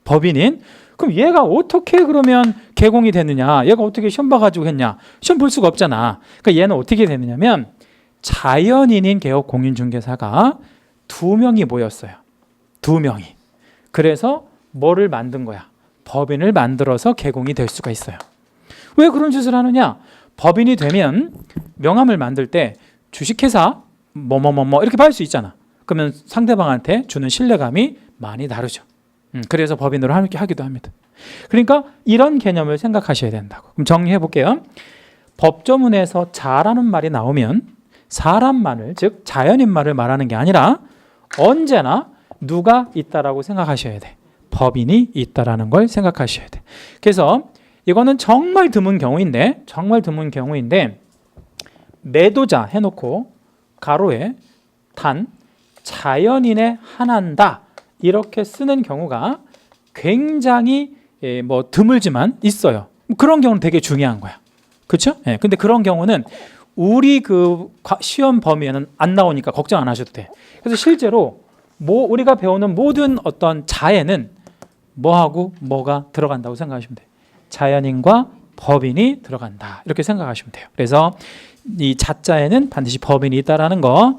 법인인. 그럼 얘가 어떻게 그러면 개공이 됐느냐? 얘가 어떻게 시험 봐가지고 했냐? 시험 볼 수가 없잖아. 그러니까 얘는 어떻게 되느냐면 자연인인 개업공인중개사가 2명이 모였어요. 2명이. 그래서 뭐를 만든 거야? 법인을 만들어서 개공이 될 수가 있어요. 왜 그런 짓을 하느냐? 법인이 되면 명함을 만들 때 주식회사 뭐뭐뭐뭐 이렇게 받을 수 있잖아. 그러면 상대방한테 주는 신뢰감이 많이 다르죠. 그래서 법인으로 하기도 합니다. 그러니까 이런 개념을 생각하셔야 된다고. 그럼 정리해 볼게요. 법조문에서 자라는 말이 나오면 사람만을, 즉 자연인만을 말하는 게 아니라 언제나 누가 있다라고 생각하셔야 돼. 법인이 있다라는 걸 생각하셔야 돼. 그래서 이거는 정말 드문 경우인데 매도자 해놓고 가로에 단 자연인의 하나다 이렇게 쓰는 경우가 굉장히 뭐 드물지만 있어요. 그런 경우는 되게 중요한 거야. 그렇죠? 예. 근데 그런 경우는 우리 그 시험 범위에는 안 나오니까 걱정 안 하셔도 돼. 그래서 실제로 우리가 배우는 모든 어떤 자에는 뭐하고 뭐가 들어간다고 생각하시면 돼요. 자연인과 법인이 들어간다. 이렇게 생각하시면 돼요. 그래서 이 자자에는 반드시 법인이 있다라는 거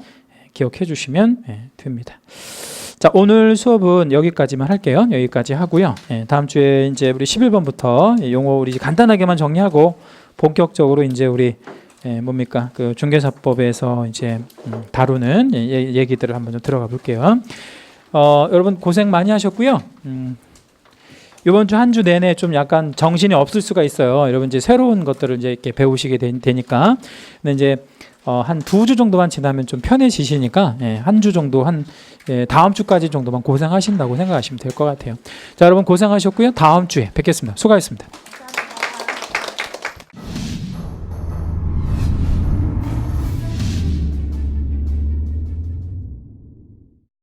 기억해 주시면 됩니다. 자, 오늘 수업은 여기까지만 할게요. 여기까지 하고요. 다음 주에 이제 우리 11번부터 용어 우리 간단하게만 정리하고 본격적으로 이제 우리 뭡니까? 그 중개사법에서 이제 다루는 얘기들을 한번 좀 들어가 볼게요. 여러분 고생 많이 하셨고요. 이번 주 한 주 내내 좀 약간 정신이 없을 수가 있어요. 여러분 이제 새로운 것들을 이제 이렇게 배우시게 되니까. 근데 이제 한 2주 정도만 지나면 좀 편해지시니까 한 주 정도 다음 주까지 정도만 고생하신다고 생각하시면 될 것 같아요. 자, 여러분 고생하셨고요. 다음 주에 뵙겠습니다. 수고하셨습니다.